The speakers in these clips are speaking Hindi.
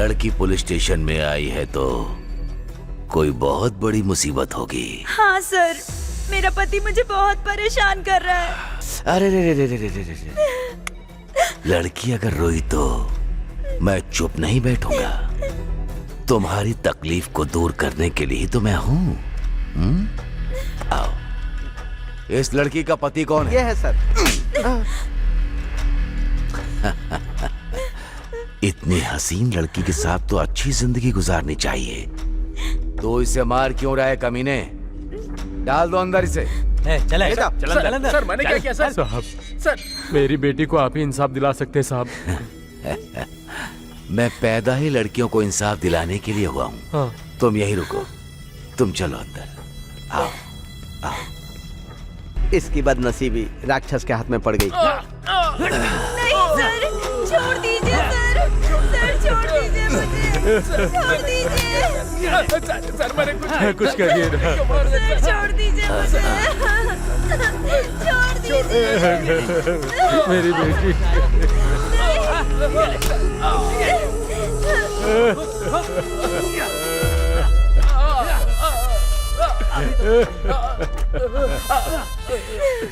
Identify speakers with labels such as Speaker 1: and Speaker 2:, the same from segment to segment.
Speaker 1: लड़की पुलिस स्टेशन में आई है तो कोई बहुत बड़ी मुसीबत होगी।
Speaker 2: हाँ सर, मेरा पति मुझे बहुत परेशान कर रहा है।
Speaker 1: अरे रे रे रे रे रे रे। लड़की अगर रोई तो मैं चुप नहीं बैठूंगा। तुम्हारी तकलीफ को दूर करने के लिए ही तो मैं हूँ। आओ। इस लड़की का पति कौन है?
Speaker 3: ये है सर।
Speaker 1: इतनी हसीन लड़की के साथ तो अच्छी जिंदगी गुजारनी चाहिए। तो इसे मार क्यों रहा है कमीने? डाल दो अंदर इसे।
Speaker 4: चल
Speaker 5: अंदर। सर मैंने क्या किया सर?
Speaker 4: साहब,
Speaker 5: सर
Speaker 4: मेरी बेटी को आप ही इंसाफ दिला सकते हैं साहब।
Speaker 1: मैं पैदा ही लड़कियों को इंसाफ दिलाने के लिए हुआ हूँ।
Speaker 4: हाँ।
Speaker 1: तुम यहीं रुको, तुम चलो अंदर। आओ आओ।
Speaker 3: इसकी बदनसीबी राक्षस के हाथ में पड़ गई।
Speaker 2: नहीं सर, छोड़ दीजिए सर, सर छोड़ दीजिए मुझे, छोड़ दीजिए।
Speaker 5: सर मैंने
Speaker 4: कुछ करिए ना।
Speaker 2: सर छोड़ दीजिए मुझे, छोड़ दीजिए।
Speaker 4: मेरी बेटी।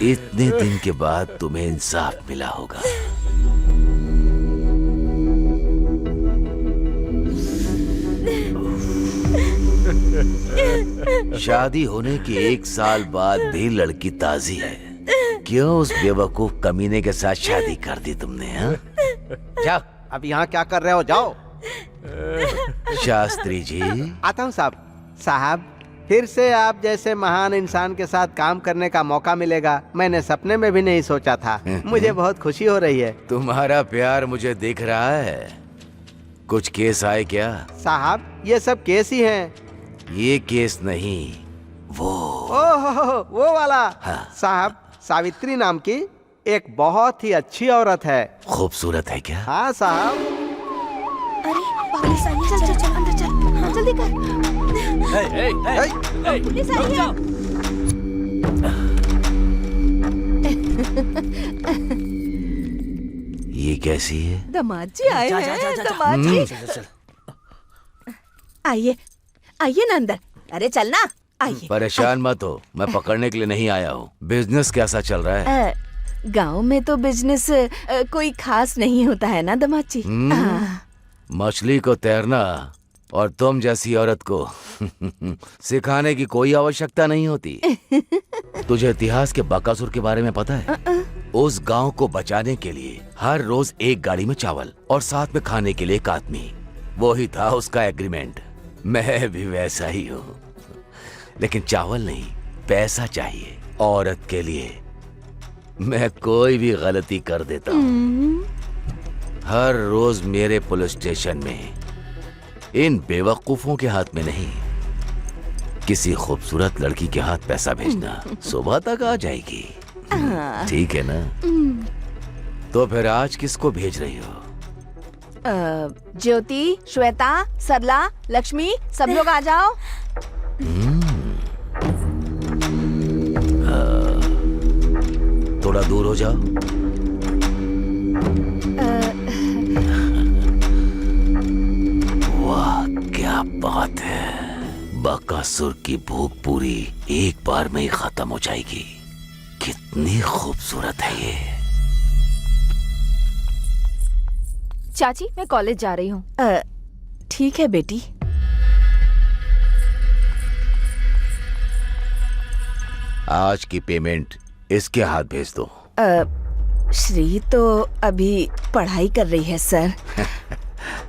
Speaker 1: इतने दिन के बाद तुम्हें इंसाफ मिला होगा। शादी होने के 1 साल बाद भी लड़की ताजी है। क्यों उस बेवकूफ कमीने के साथ शादी कर दी तुमने? हाँ?
Speaker 3: जाओ, अब यहाँ क्या कर रहे हो? जाओ।
Speaker 1: शास्त्री जी।
Speaker 3: आता हूँ साहब। साहब, फिर से आप जैसे महान इंसान के साथ काम करने का मौका मिलेगा, मैंने सपने में भी नहीं सोचा था। मुझे बहुत खुशी हो रही है।
Speaker 1: तुम्हारा प्यार मुझे दिख रहा है। कुछ केस आए क्या?
Speaker 3: साहब, ये सब केस ही हैं।
Speaker 1: ये केस नहीं, वो।
Speaker 3: ओह, वो वाला।
Speaker 1: हाँ।
Speaker 3: साहब, सावित्री नाम की एक बहुत ही अच्छी औरत है।
Speaker 1: खूबसूरत है क्या?
Speaker 3: हाँ साहब।
Speaker 2: अरे पुलिस आई है, चल चल चल अंदर चल, हाँ जल्दी कर। पुलिस आई है।
Speaker 1: ये कैसी है?
Speaker 2: दामाद जी आए हैं, दामाद जी। आइए आइए ना अंदर। अरे चल ना, आइए।
Speaker 1: परेशान मत हो, मैं पकड़ने के लिए नहीं आया हूँ। बिजनेस कैसा चल रहा है?
Speaker 2: गांव में तो बिजनेस कोई खास नहीं होता है ना दामाद जी।
Speaker 1: मछली को तैरना और तुम जैसी औरत को सिखाने की कोई आवश्यकता नहीं होती। तुझे इतिहास के बकासुर के बारे में पता है? उस गांव को बचाने के लिए हर रोज एक गाड़ी में चावल और साथ में खाने के लिए एक आदमी। वो ही था उसका एग्रीमेंट। मैं भी वैसा ही हूँ, लेकिन चावल नहीं, पैसा चाहिए। औरत के लिए मैं कोई भी गलती कर देता हूँ। हर रोज मेरे पुलिस स्टेशन में इन बेवकूफों के हाथ में नहीं, किसी खूबसूरत लड़की के हाथ पैसा भेजना। सुबह तक आ जाएगी, ठीक है ना? तो फिर आज किसको भेज रही हो?
Speaker 2: ज्योति, श्वेता, सरला, लक्ष्मी, सब लोग आ जाओ।
Speaker 1: थोड़ा दूर हो जाओ। वाह क्या बात है। बकासुर की भूख पूरी एक बार में ही खत्म हो जाएगी। कितनी खूबसूरत है ये।
Speaker 2: चाची, मैं कॉलेज जा रही हूँ। ठीक है बेटी।
Speaker 1: आज की पेमेंट इसके हाथ भेज दो।
Speaker 2: श्री तो अभी पढ़ाई कर रही है सर।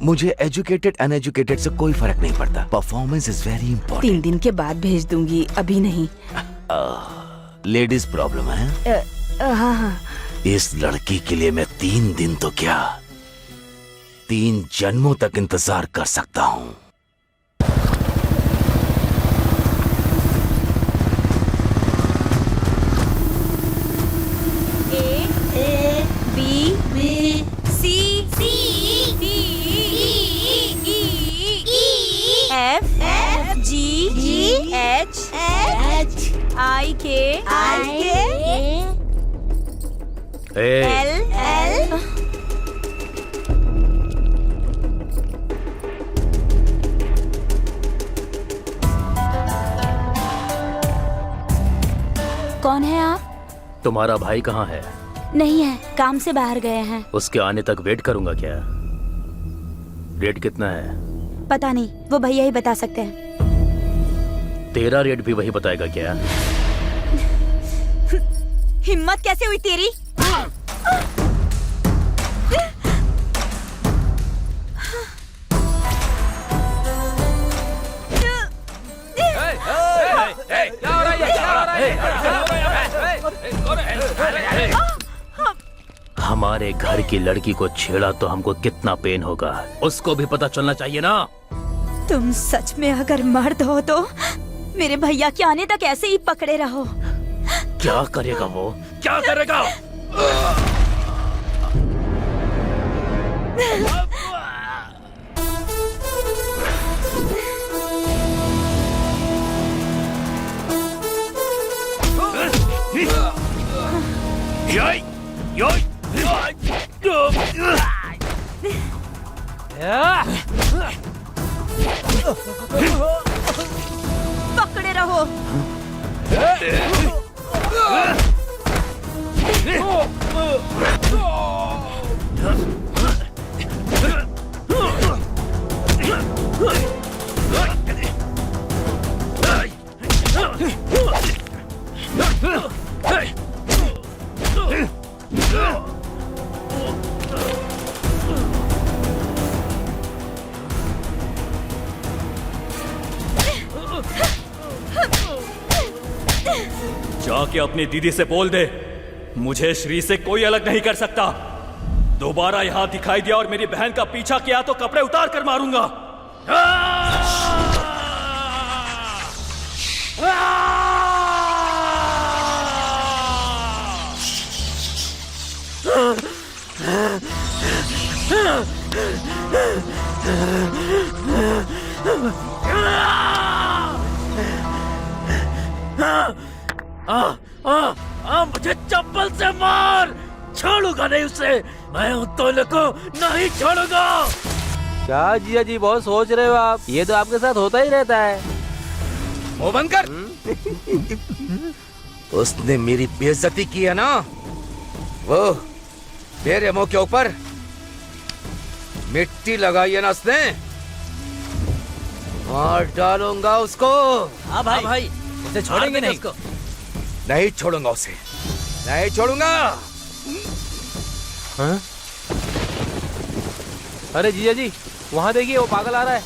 Speaker 1: मुझे एजुकेटेड अनएजुकेटेड से कोई फर्क नहीं पड़ता। Performance is very important.
Speaker 2: 3 दिन के बाद भेज दूंगी, अभी नहीं।
Speaker 1: लेडीज प्रॉब्लम है।
Speaker 2: हाँ हाँ।
Speaker 1: इस लड़की के लिए मैं 3 दिन तो क्या 3 जन्मों तक इंतजार कर सकता हूँ।
Speaker 5: तुम्हारा भाई कहाँ है?
Speaker 6: नहीं है, काम से बाहर गए हैं।
Speaker 5: उसके आने तक वेट करूंगा क्या? रेट कितना है?
Speaker 6: पता नहीं, वो भैया ही बता सकते हैं।
Speaker 5: तेरा रेट भी वही बताएगा क्या?
Speaker 6: हिम्मत कैसे हुई तेरी?
Speaker 5: हमारे घर की लड़की को छेड़ा तो हमको कितना पेन होगा, उसको भी पता चलना चाहिए ना।
Speaker 6: तुम सच में अगर मर्द हो तो मेरे भैया के आने तक ऐसे ही पकड़े रहो।
Speaker 5: क्या करेगा वो? क्या करेगा?
Speaker 6: पकड़े रहो।
Speaker 7: जाके अपनी दीदी से बोल दे, मुझे श्री से कोई अलग नहीं कर सकता। दोबारा यहां दिखाई दिया और मेरी बहन का पीछा किया तो कपड़े उतार कर मारूंगा।
Speaker 5: मुझे चप्पल से मार, छोड़ूंगा नहीं उसे। मैं उन दोनों को नहीं छोड़ूंगा।
Speaker 3: क्या जिया जी बहुत सोच रहे हो आप? ये तो आपके साथ होता ही रहता है।
Speaker 1: मुंह बंद कर। उसने मेरी बेइज्जती की है ना, वो मेरे मुंह के ऊपर मिट्टी लगाई है ना उसने, मार डालूंगा उसको।
Speaker 5: हाँ भाई, उसे छोड़ेंगे नहीं। उसको
Speaker 1: नहीं छोड़ूंगा उसे, नहीं छोड़ूंगा।
Speaker 3: हाँ? अरे जिया जी, वहाँ देखिए वो पागल आ रहा है।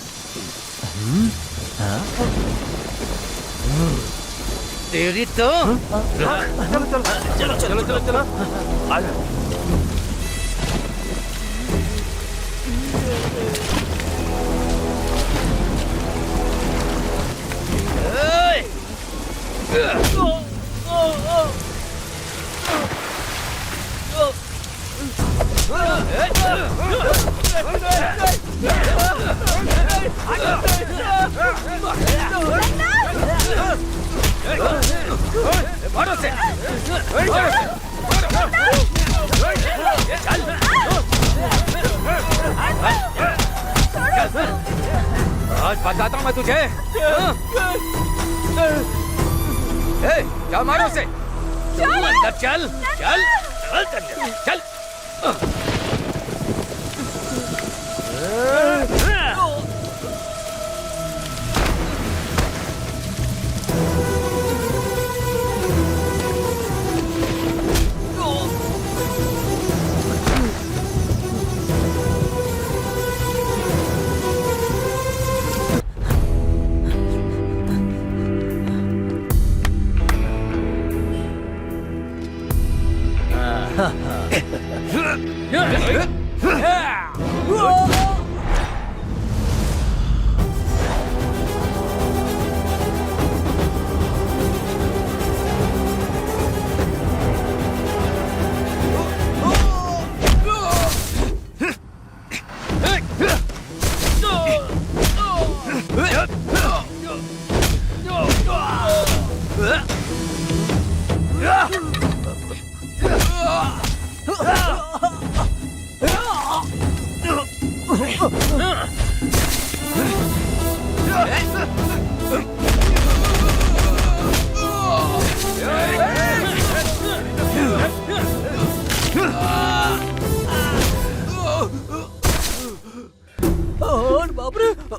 Speaker 1: तेरी तो
Speaker 3: चलो चलो चलो चलो आ जा।
Speaker 1: मारो से। आज बताता हूँ मैं तुझे। क्या मारो से? अंदर चल चल चल चल।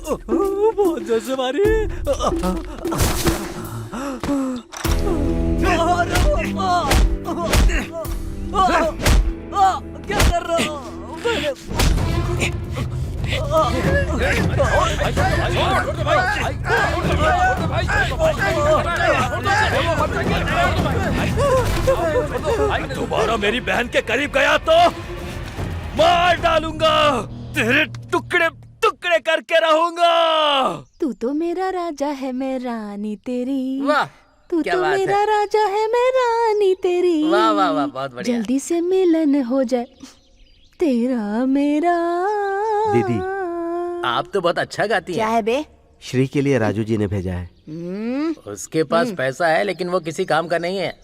Speaker 5: बहुत जोर से मारी। क्या कर रहा हो?
Speaker 7: दोबारा मेरी बहन के करीब गया तो मार डालूंगा, तेरे टुकड़े टुकड़े करके रहूंगा।
Speaker 2: तू तो मेरा राजा है, मैं रानी तेरी।
Speaker 8: वाह,
Speaker 2: तू
Speaker 8: क्या
Speaker 2: तो
Speaker 8: बात
Speaker 2: मेरा
Speaker 8: है।
Speaker 2: राजा है, मैं रानी तेरी।
Speaker 8: वाह वाह वाह, बहुत बढ़िया।
Speaker 2: जल्दी से मिलन हो जाए तेरा मेरा।
Speaker 3: दीदी,
Speaker 8: आप तो बहुत अच्छा गाती
Speaker 6: क्या
Speaker 8: हैं।
Speaker 6: है बे?
Speaker 3: श्री के लिए राजू जी ने भेजा है।
Speaker 8: उसके पास पैसा है लेकिन वो किसी काम का नहीं है।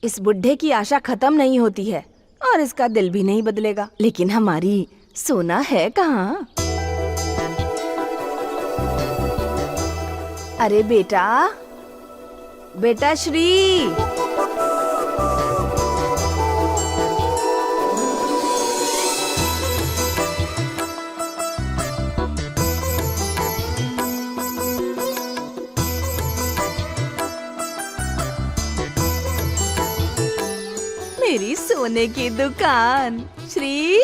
Speaker 2: इस बुढ़े की आशा खत्म नहीं होती है और इसका दिल भी नहीं बदलेगा। लेकिन हमारी सोना है कहाँ? अरे बेटा, बेटा श्री। मेरी सोने की दुकान श्री।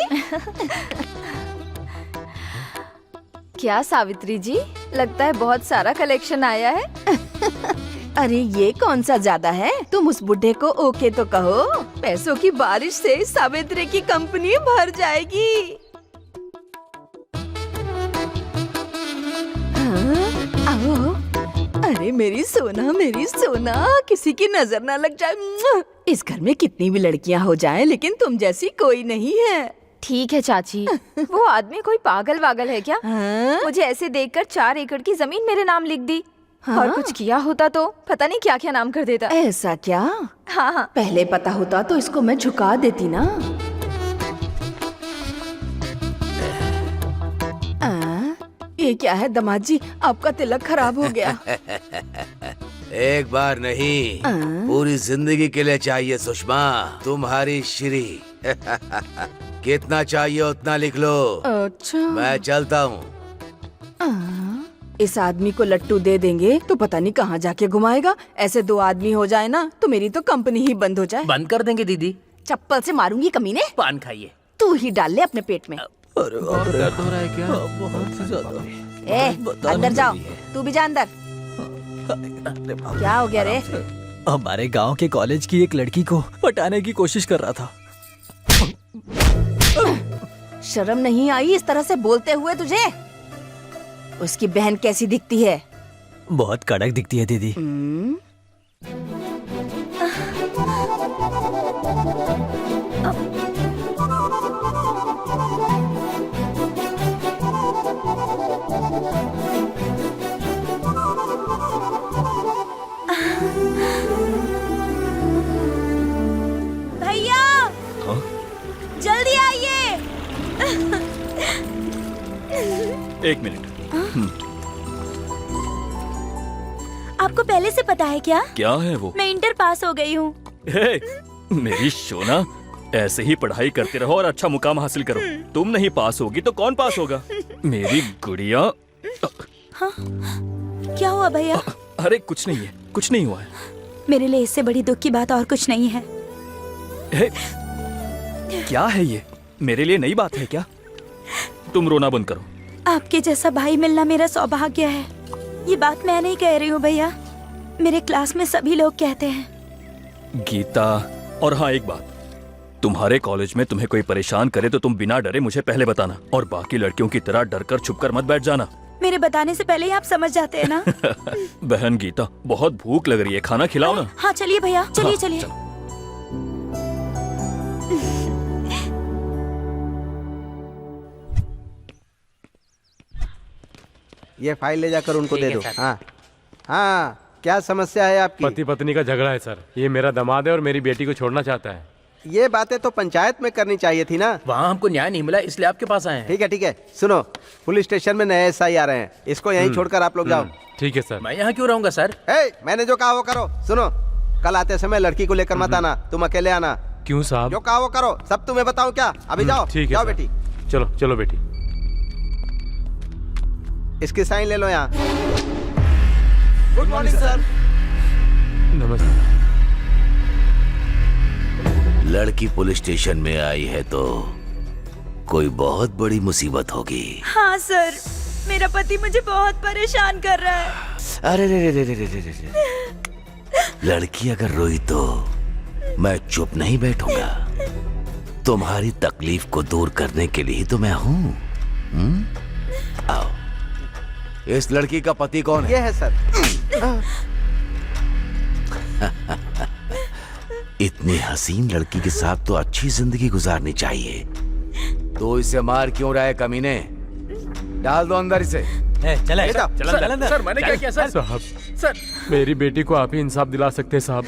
Speaker 2: क्या सावित्री जी, लगता है बहुत सारा कलेक्शन आया है। अरे ये कौन सा ज्यादा है? तुम उस बुढ़े को ओके तो कहो। पैसों की बारिश से सावित्री की कंपनी भर जाएगी। हाँ, आओ। अरे मेरी सोना, किसी की नजर ना लग जाए। इस घर में कितनी भी लड़कियां हो जाएं, लेकिन तुम जैसी कोई नहीं है।
Speaker 9: ठीक है चाची, वो आदमी कोई पागल वागल है क्या?
Speaker 2: हाँ?
Speaker 9: मुझे ऐसे देखकर 4 एकड़ की जमीन मेरे नाम लिख दी।
Speaker 2: हाँ?
Speaker 9: और कुछ किया होता तो पता नहीं क्या क्या नाम कर देता।
Speaker 2: ऐसा क्या?
Speaker 9: हाँ हाँ,
Speaker 2: पहले पता होता तो इसको मैं झुका देती ना। ये क्या है दामाद जी, आपका तिलक खराब हो गया।
Speaker 1: एक बार नहीं, पूरी जिंदगी के लिए चाहिए सुषमा, तुम्हारी श्री। कितना चाहिए उतना लिख लो।
Speaker 2: अच्छा,
Speaker 1: मैं चलता हूँ।
Speaker 2: इस आदमी को लट्टू दे देंगे तो पता नहीं कहाँ जाके घुमाएगा। ऐसे 2 आदमी हो जाए ना तो मेरी तो कंपनी ही बंद हो जाए।
Speaker 8: बंद कर देंगे दीदी।
Speaker 2: चप्पल से मारूंगी कमीने।
Speaker 8: पान खाइए।
Speaker 2: तू ही डाल ले अपने पेट में।
Speaker 5: अरे दर्द हो रहा है क्या? बहुत ही ज्यादा।
Speaker 2: ए, अंदर जाओ, तू भी जा अंदर। क्या हो गया रे?
Speaker 5: हमारे गांव के कॉलेज की एक लड़की को पटाने की कोशिश कर रहा था।
Speaker 2: शर्म नहीं आई इस तरह से बोलते हुए तुझे? उसकी बहन कैसी दिखती है?
Speaker 5: बहुत कड़क दिखती है दीदी।
Speaker 6: भैया, जल्दी आइए।
Speaker 7: एक मिनट।
Speaker 6: आपको पहले से पता है क्या?
Speaker 7: क्या है वो?
Speaker 6: मैं इंटर पास हो गई हूँ।
Speaker 7: हे, मेरी सोना, ऐसे ही पढ़ाई करते रहो और अच्छा मुकाम हासिल करो। तुम नहीं पास होगी तो कौन पास होगा? मेरी गुड़िया।
Speaker 6: हाँ? क्या हुआ भैया?
Speaker 7: अरे कुछ नहीं है, कुछ नहीं हुआ है।
Speaker 6: मेरे लिए इससे बड़ी दुख की बात और कुछ नहीं है।
Speaker 7: हे, क्या है ये? मेरे लिए नई बात है क्या? तुम रोना बंद करो।
Speaker 6: आपके जैसा भाई मिलना मेरा सौभाग्य है। ये बात मैं नहीं कह रही हूँ भैया, मेरे क्लास में सभी लोग कहते हैं।
Speaker 7: गीता, और हाँ एक बात, तुम्हारे कॉलेज में तुम्हें कोई परेशान करे तो तुम बिना डरे मुझे पहले बताना, और बाकी लड़कियों की तरह डरकर छुपकर मत बैठ जाना।
Speaker 6: मेरे बताने से पहले ही आप समझ जाते हैं ना।
Speaker 7: बहन गीता, बहुत भूख लग रही है, खाना खिलाओ ना।
Speaker 6: हाँ चलिए भैया, चलिए
Speaker 7: हाँ,
Speaker 6: चलिए।
Speaker 7: चलो।
Speaker 3: ये फाइल ले जाकर उनको
Speaker 8: ठीक
Speaker 3: दे
Speaker 8: है
Speaker 3: दो।
Speaker 8: सर।
Speaker 3: हाँ हाँ, क्या समस्या है आपकी?
Speaker 4: पति पत्नी का झगड़ा है सर। ये मेरा दामाद है और मेरी बेटी को छोड़ना चाहता है।
Speaker 3: ये बातें तो पंचायत में करनी चाहिए थी ना।
Speaker 8: वहाँ हमको न्याय नहीं मिला इसलिए आपके पास आए हैं।
Speaker 3: ठीक है, सुनो, पुलिस स्टेशन में नए एसआई आ रहे हैं, इसको यहीं छोड़कर आप लोग जाओ।
Speaker 4: ठीक है सर।
Speaker 8: मैं यहाँ क्यों रहूंगा सर?
Speaker 3: मैंने जो कहा वो करो। सुनो, कल आते समय लड़की को लेकर मत आना, तुम अकेले आना।
Speaker 4: क्यों साहब?
Speaker 3: जो कहा वो करो, सब तुम्हें बताऊं क्या? अभी जाओ।
Speaker 4: ठीक है
Speaker 3: जाओ
Speaker 4: सर।
Speaker 3: बेटी।
Speaker 4: चलो चलो बेटी।
Speaker 3: इसकी साइन ले लो यहाँ। Good morning sir.
Speaker 4: नमस्ते।
Speaker 1: लड़की पुलिस स्टेशन में आई है तो कोई बहुत बड़ी मुसीबत होगी।
Speaker 6: हाँ सर, मेरा पति मुझे बहुत परेशान कर रहा है।
Speaker 1: अरे रे रे रे रे रे रे रे। लड़की अगर रोई तो मैं चुप नहीं बैठूंगा। तुम्हारी तकलीफ को दूर करने के लिए ही तो मैं हूँ। आओ। इस लड़की का पति कौन है?
Speaker 3: ये है सर।
Speaker 1: इतनी हसीन लड़की के साथ तो अच्छी जिंदगी गुजारनी चाहिए। तो इसे मार क्यों रहा है कमीने? डाल दो अंदर इसे।
Speaker 8: चले
Speaker 4: सर मैंने क्या किया सर? साहब सर, मेरी बेटी को आप ही इंसाफ दिला सकते हैं साहब।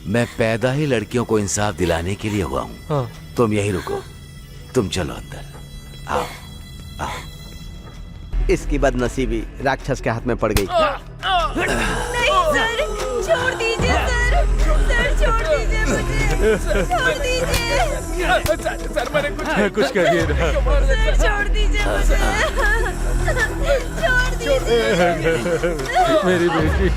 Speaker 1: मैं पैदा ही लड़कियों को इंसाफ दिलाने के लिए हुआ हूँ।
Speaker 4: हाँ।
Speaker 1: तुम यहीं रुको, तुम चलो अंदर। आओ आओ।
Speaker 3: इसकी बदनसीबी राक्षस के हाथ में पड़ गई।
Speaker 6: नहीं सर, छोड़ दीजिए सर। सर छोड़ दीजिए मुझे, छोड़ दीजिए।
Speaker 4: सर मैंने कुछ करिए ना।
Speaker 6: सर छोड़ दीजिए मुझे, छोड़ दीजिए।
Speaker 4: मेरी बेटी।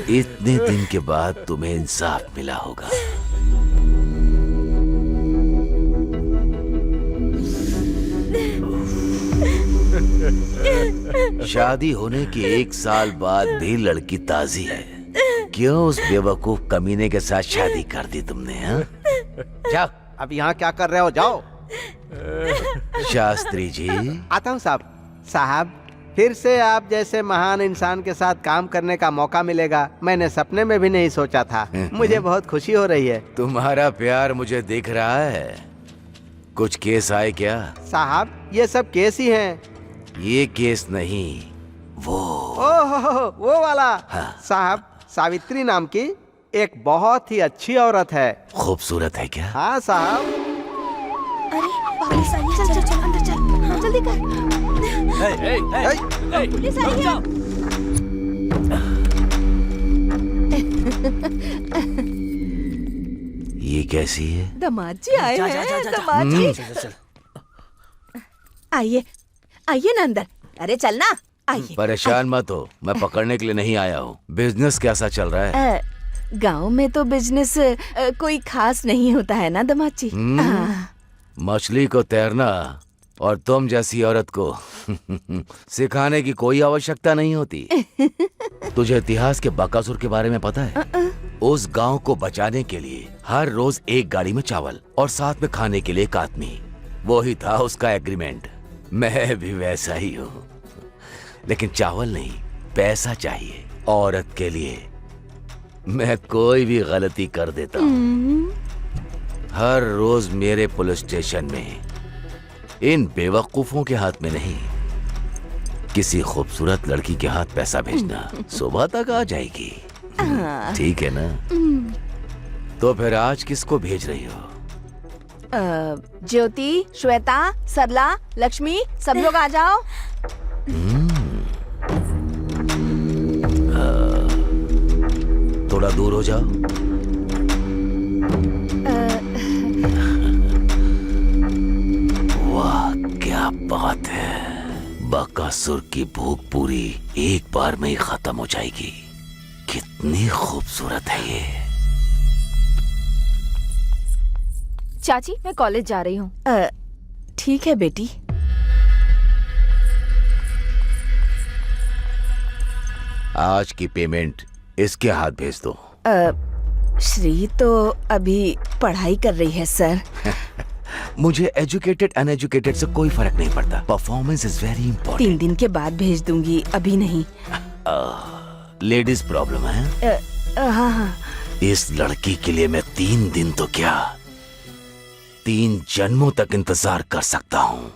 Speaker 1: इतने दिन के बाद तुम्हें इंसाफ मिला होगा। शादी होने के 1 साल बाद भी लड़की ताजी है। क्यों उस बेवकूफ कमीने के साथ शादी कर दी तुमने? हाँ? जाओ।
Speaker 3: अब यहाँ क्या कर रहे हो? जाओ।
Speaker 1: शास्त्री जी।
Speaker 3: आता हूँ साहब। साहब, फिर से आप जैसे महान इंसान के साथ काम करने का मौका मिलेगा, मैंने सपने में भी नहीं सोचा था। मुझे बहुत खुशी हो रही है।
Speaker 1: तुम्हारा प्यार मुझे दिख रहा है। कुछ केस आए क्या?
Speaker 3: साहब, ये सब केस ही हैं।
Speaker 1: ये केस नहीं, वो।
Speaker 3: ओह, वो वाला।
Speaker 1: हाँ।
Speaker 3: साहब, सावित्री नाम की एक बहुत ही अच्छी औरत है।
Speaker 1: खूबसूरत है क्या?
Speaker 3: हाँ साहब।
Speaker 6: अरे पुलिस आई है, चल चल चल अंदर चल। हाँ, जल्दी कर। पुलिस आई है।
Speaker 1: ये कैसी है?
Speaker 2: दामाद जी आए हैं। दामाद जी आइए, आइए ना अंदर। अरे चलना, आइए।
Speaker 1: परेशान मत हो, मैं पकड़ने के लिए नहीं आया हूँ। बिजनेस कैसा चल रहा है?
Speaker 2: गांव में तो बिजनेस कोई खास नहीं होता है ना दामाद जी।
Speaker 1: मछली को तैरना और तुम जैसी औरत को सिखाने की कोई आवश्यकता नहीं होती। तुझे इतिहास के बकासुर के बारे में पता है? उस गांव को बचाने के लिए हर रोज एक गाड़ी में चावल और साथ में खाने के लिए एक आदमी। वो ही था उसका एग्रीमेंट। मैं भी वैसा ही हूँ, लेकिन चावल नहीं, पैसा चाहिए। औरत के लिए मैं कोई भी गलती कर देता हूँ। हर रोज मेरे पुलिस स्टेशन में इन बेवकूफों के हाथ में नहीं, किसी खूबसूरत लड़की के हाथ पैसा भेजना। सुबह तक आ जाएगी, ठीक है ना? तो फिर आज किसको भेज रही हो?
Speaker 2: ज्योति, श्वेता, सरला, लक्ष्मी, सब लोग आ जाओ।
Speaker 1: थोड़ा दूर हो जाओ। वाह, क्या बात है। बकासुर की भूख पूरी एक बार में ही खत्म हो जाएगी। कितनी खूबसूरत है ये।
Speaker 9: चाची, मैं कॉलेज जा रही हूँ।
Speaker 2: ठीक है बेटी।
Speaker 1: आज की पेमेंट इसके हाथ भेज दो।
Speaker 2: श्री तो अभी पढ़ाई कर रही है सर।
Speaker 1: मुझे एजुकेटेड अनएजुकेटेड से कोई फर्क नहीं पड़ता। Performance is very
Speaker 2: 3
Speaker 1: important.
Speaker 2: दिन के बाद भेज दूंगी, अभी नहीं।
Speaker 1: लेडीज प्रॉब्लम है।
Speaker 2: हाँ हाँ।
Speaker 1: इस लड़की के लिए मैं 3 दिन तो क्या, 3 जन्मों तक इंतजार कर सकता हूँ।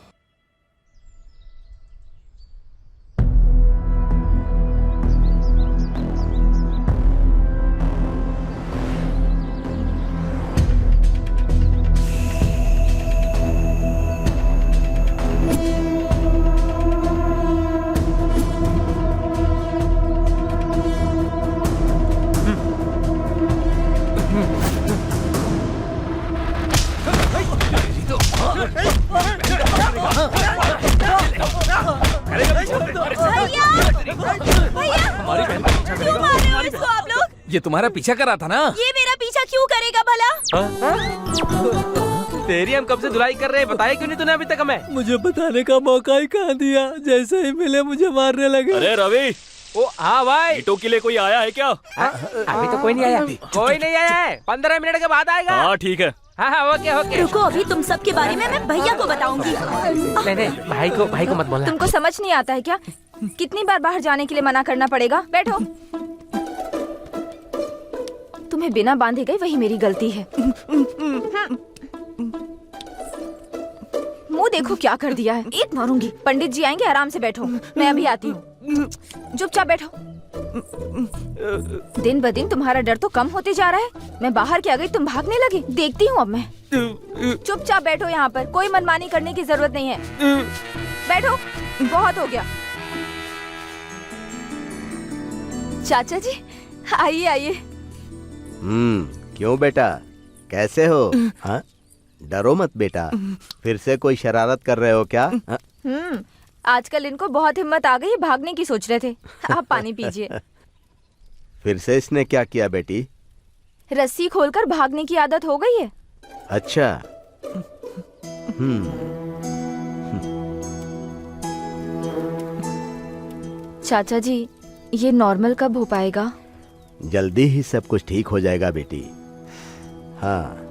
Speaker 4: ये तुम्हारा पीछा कर रहा था ना?
Speaker 6: ये मेरा पीछा क्यों करेगा भला?
Speaker 3: तेरी हम कब से धुलाई कर रहे हैं, बताया क्यों नहीं तूने अभी तक हमें?
Speaker 5: मुझे बताने का मौका ही कहाँ दिया, जैसे ही मिले मुझे मारने लगे।
Speaker 7: अरे रवि,
Speaker 3: ओ हाँ भाई,
Speaker 7: ईटों के लिए कोई आया है क्या?
Speaker 3: अभी तो कोई नहीं आया, कोई नहीं आया है, 15 मिनट के बाद आएगा।
Speaker 7: हाँ ठीक है।
Speaker 3: हाँ ओके ओके।
Speaker 6: रुको, अभी तुम सब के बारे में मैं भैया को बताऊंगी।
Speaker 3: नहीं भाई को मत बोलना।
Speaker 9: तुमको समझ नहीं आता है क्या? कितनी बार बाहर जाने के लिए मना करना पड़ेगा? बैठो। तुम्हें बिना बांधे गई वही मेरी गलती है। मुंह देखो क्या कर दिया है, एक मारूंगी। पंडित जी आएंगे, आराम से बैठो, मैं अभी आती हूँ। चुपचाप बैठो। दिन ब दिन तुम्हारा डर तो कम होते जा रहा है। मैं बाहर क्या गई, तुम भागने लगे। देखती हूँ अब मैं। चुपचाप बैठो यहाँ पर, कोई मनमानी करने की जरूरत नहीं है। बैठो, बहुत हो गया। चाचा जी आइए आइए।
Speaker 3: क्यों बेटा, कैसे हो? हाँ, डरो मत बेटा, फिर से कोई शरारत कर रहे हो क्या?
Speaker 9: आजकल इनको बहुत हिम्मत आ गई, भागने की सोच रहे थे। आप पानी पीजिए।
Speaker 3: फिर से इसने क्या किया बेटी?
Speaker 9: रस्सी खोलकर भागने की आदत हो गई है।
Speaker 3: अच्छा।
Speaker 9: चाचा जी, ये नॉर्मल कब हो पाएगा?
Speaker 3: जल्दी ही सब कुछ ठीक हो जाएगा बेटी। हाँ,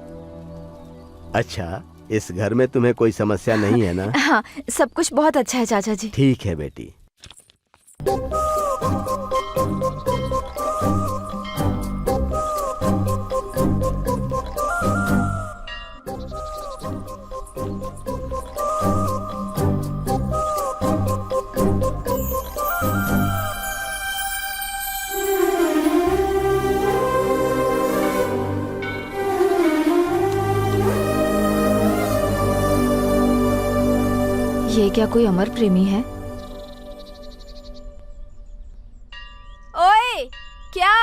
Speaker 3: अच्छा, इस घर में तुम्हें कोई समस्या नहीं है ना?
Speaker 9: हाँ, सब कुछ बहुत अच्छा है चाचा जी।
Speaker 3: ठीक है बेटी।
Speaker 9: ये क्या कोई अमर प्रेमी है? ओए, क्या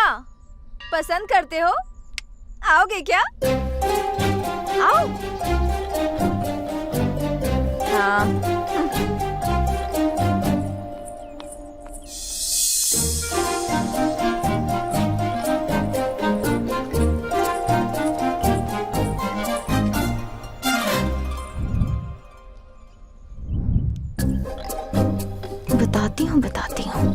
Speaker 9: पसंद करते हो? आओगे क्या? आओ। हाँ। बताती हूँ।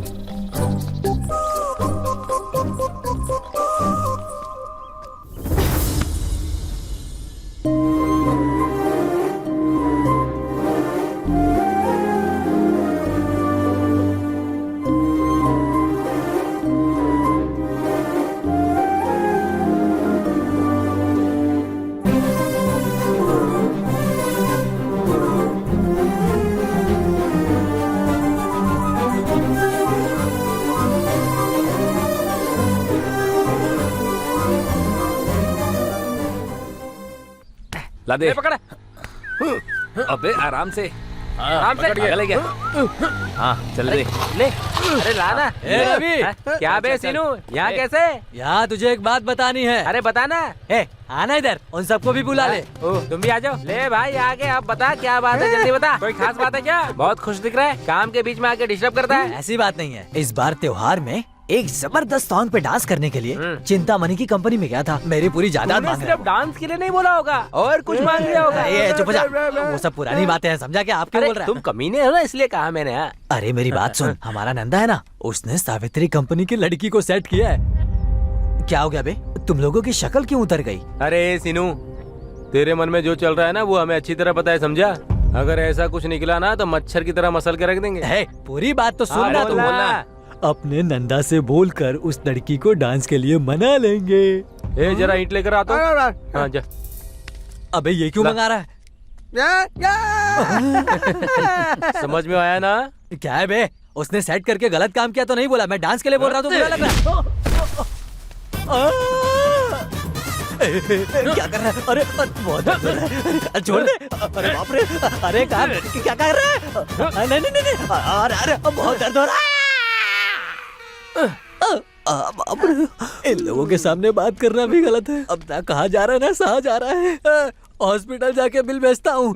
Speaker 4: ला दे।
Speaker 3: पकड़ा।
Speaker 4: अबे आराम से,
Speaker 3: आराम से
Speaker 4: ले गया। हाँ चल दे।
Speaker 3: ले। अरे लाना।
Speaker 4: रवि,
Speaker 3: क्या बे सीनू, यहाँ कैसे?
Speaker 5: यहाँ तुझे एक बात बतानी है।
Speaker 3: अरे बताना।
Speaker 5: आना इधर, उन सबको भी बुला ले।
Speaker 3: तुम भी आ जाओ। ले भाई आगे, अब बता क्या बात है, जल्दी बता। कोई खास बात है क्या? बहुत खुश दिख रहा है, काम के बीच में आके डिस्टर्ब करता है।
Speaker 5: ऐसी बात नहीं है। इस बार त्योहार में एक जबरदस्त सॉन्ग पे डांस करने के लिए चिंतामणि की कंपनी में गया था। मेरी पूरी जायदाद मांग रहा
Speaker 3: सिर्फ डांस के लिए नहीं बोला होगा, और कुछ मांग लिया होगा।
Speaker 5: है। चुप हो जा, वो सब पुरानी बातें हैं, समझा क्या? आप क्यों बोल रहे
Speaker 3: तुम कमीने हो ना, इसलिए कहा मैंने।
Speaker 5: अरे मेरी बात सुन, हमारा नंदा है ना, उसने सावित्री कंपनी की लड़की को सेट किया है। क्या हो गया बे, तुम लोगों की शक्ल क्यों उतर गई?
Speaker 10: अरे सीनू, तेरे मन में जो चल रहा है ना, वो हमें अच्छी तरह पता है, समझा? अगर ऐसा कुछ निकला ना तो मच्छर की तरह मसल के रख देंगे।
Speaker 5: है, पूरी बात तो सुनना। तुम बोलना अपने नंदा से बोलकर उस लड़की को डांस के लिए मना लेंगे।
Speaker 10: ए जरा ईंट लेकर आता हूँ। हाँ जा।
Speaker 5: अबे ये क्यों मंगा रहा है?
Speaker 10: समझ में आया ना?
Speaker 5: क्या है बे, उसने सेट करके गलत काम किया तो नहीं बोला, मैं डांस के लिए बोल रहा तो बुरा लग रहा है। क्या कर रहा है? अरे बहुत दर्द हो रहा है, छोड़ दे। अरे बाप रे, अरे क्या कर रहा है? नहीं नहीं नहीं, अरे बहुत दर्द हो रहा है। बाप रे, इन लोगों के सामने बात करना भी गलत है। अब ना कहा जा रहा है ना सहा जा रहा है। हॉस्पिटल जाके बिल भेजता हूँ।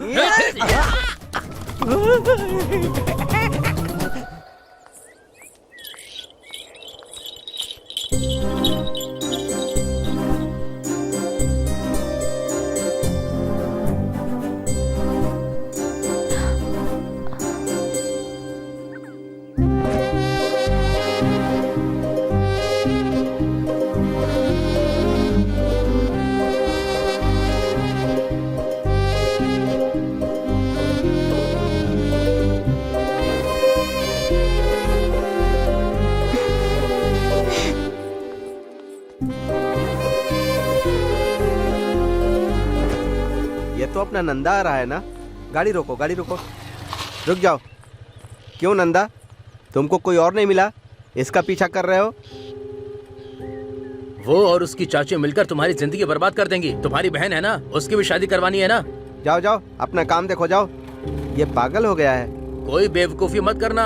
Speaker 3: अपना नंदा आ रहा है ना? गाड़ी रोको, गाड़ी रोको, रुक जाओ। क्यों नंदा, तुमको कोई और नहीं मिला? इसका पीछा कर रहे हो?
Speaker 8: वो और उसकी चाची मिलकर तुम्हारी जिंदगी बर्बाद कर देंगी। तुम्हारी बहन है ना, उसकी भी शादी करवानी है ना।
Speaker 3: जाओ जाओ, अपना काम देखो, जाओ। ये पागल हो गया है।
Speaker 8: कोई बेवकूफी मत करना।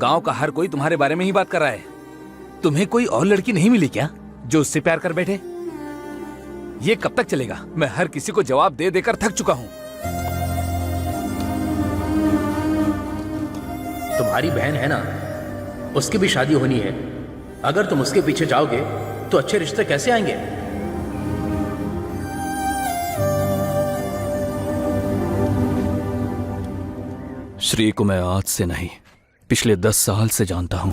Speaker 11: गांव का हर कोई तुम्हारे बारे में ही बात कर रहा है। तुम्हें कोई और लड़की नहीं मिली क्या जो उससे प्यार कर बैठे? ये कब तक चलेगा? मैं हर किसी को जवाब दे देकर थक चुका हूँ।
Speaker 8: तुम्हारी बहन है ना, उसकी भी शादी होनी है। अगर तुम उसके पीछे जाओगे तो अच्छे रिश्ते कैसे आएंगे?
Speaker 7: श्री को मैं आज से नहीं, पिछले 10 साल से जानता हूँ।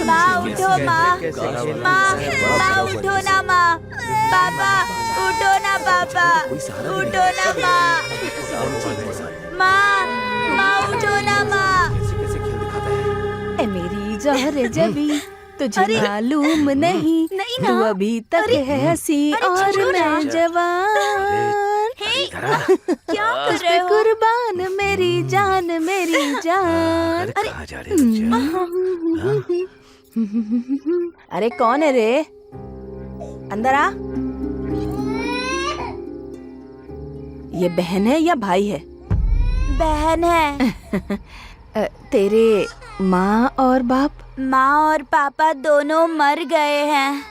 Speaker 6: माँ उठो, माँ माँ उठो ना, माँ पापा उठो ना, पापा उठो ना, माँ उठो ना, माँ।
Speaker 2: ए मेरी जहर जबी तुझे मालूम नहीं
Speaker 6: नहीं
Speaker 2: तू
Speaker 6: ना।
Speaker 2: अभी तक है हंसी और
Speaker 6: छोड़ो ना।
Speaker 2: मैं जवान।
Speaker 6: क्या कर रहे हो?
Speaker 2: कुर्बान मेरी जान, मेरी जान। अरे कौन है रे? अंदर आ। ये बहन है या भाई है?
Speaker 6: बहन है।
Speaker 2: तेरे माँ और बाप?
Speaker 6: माँ और पापा दोनों मर गए हैं।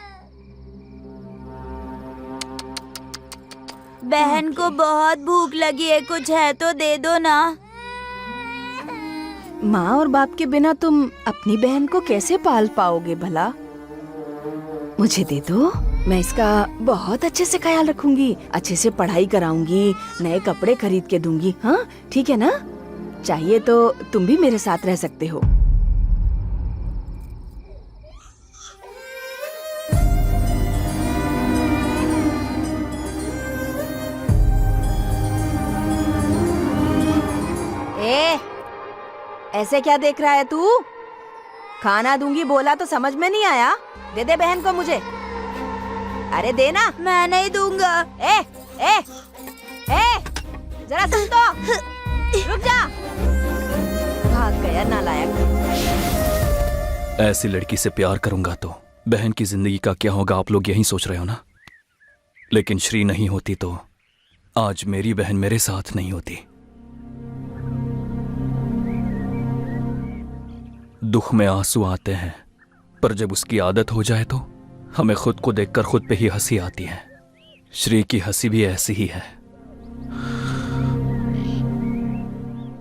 Speaker 6: बहन को बहुत भूख लगी है, कुछ है तो दे दो ना।
Speaker 2: माँ और बाप के बिना तुम अपनी बहन को कैसे पाल पाओगे भला? मुझे दे दो, मैं इसका बहुत अच्छे से ख्याल रखूंगी, अच्छे से पढ़ाई कराऊंगी, नए कपड़े खरीद के दूंगी। हाँ ठीक है ना? चाहिए तो तुम भी मेरे साथ रह सकते हो। ऐसे क्या देख रहा है तू? खाना दूंगी बोला तो समझ में नहीं आया? दे दे बहन को मुझे। अरे देना।
Speaker 6: मैं नहीं दूंगा।
Speaker 2: ए ए ए जरा सुन तो, रुक जा। भाग गया नालायक।
Speaker 7: ऐसी लड़की से प्यार करूंगा तो बहन की जिंदगी का क्या होगा, आप लोग यही सोच रहे हो ना? लेकिन श्री नहीं होती तो आज मेरी बहन मेरे साथ नहीं होती। दुख में आंसू आते हैं, पर जब उसकी आदत हो जाए तो हमें खुद को देखकर खुद पे ही हंसी आती है। श्री की हंसी भी ऐसी ही है।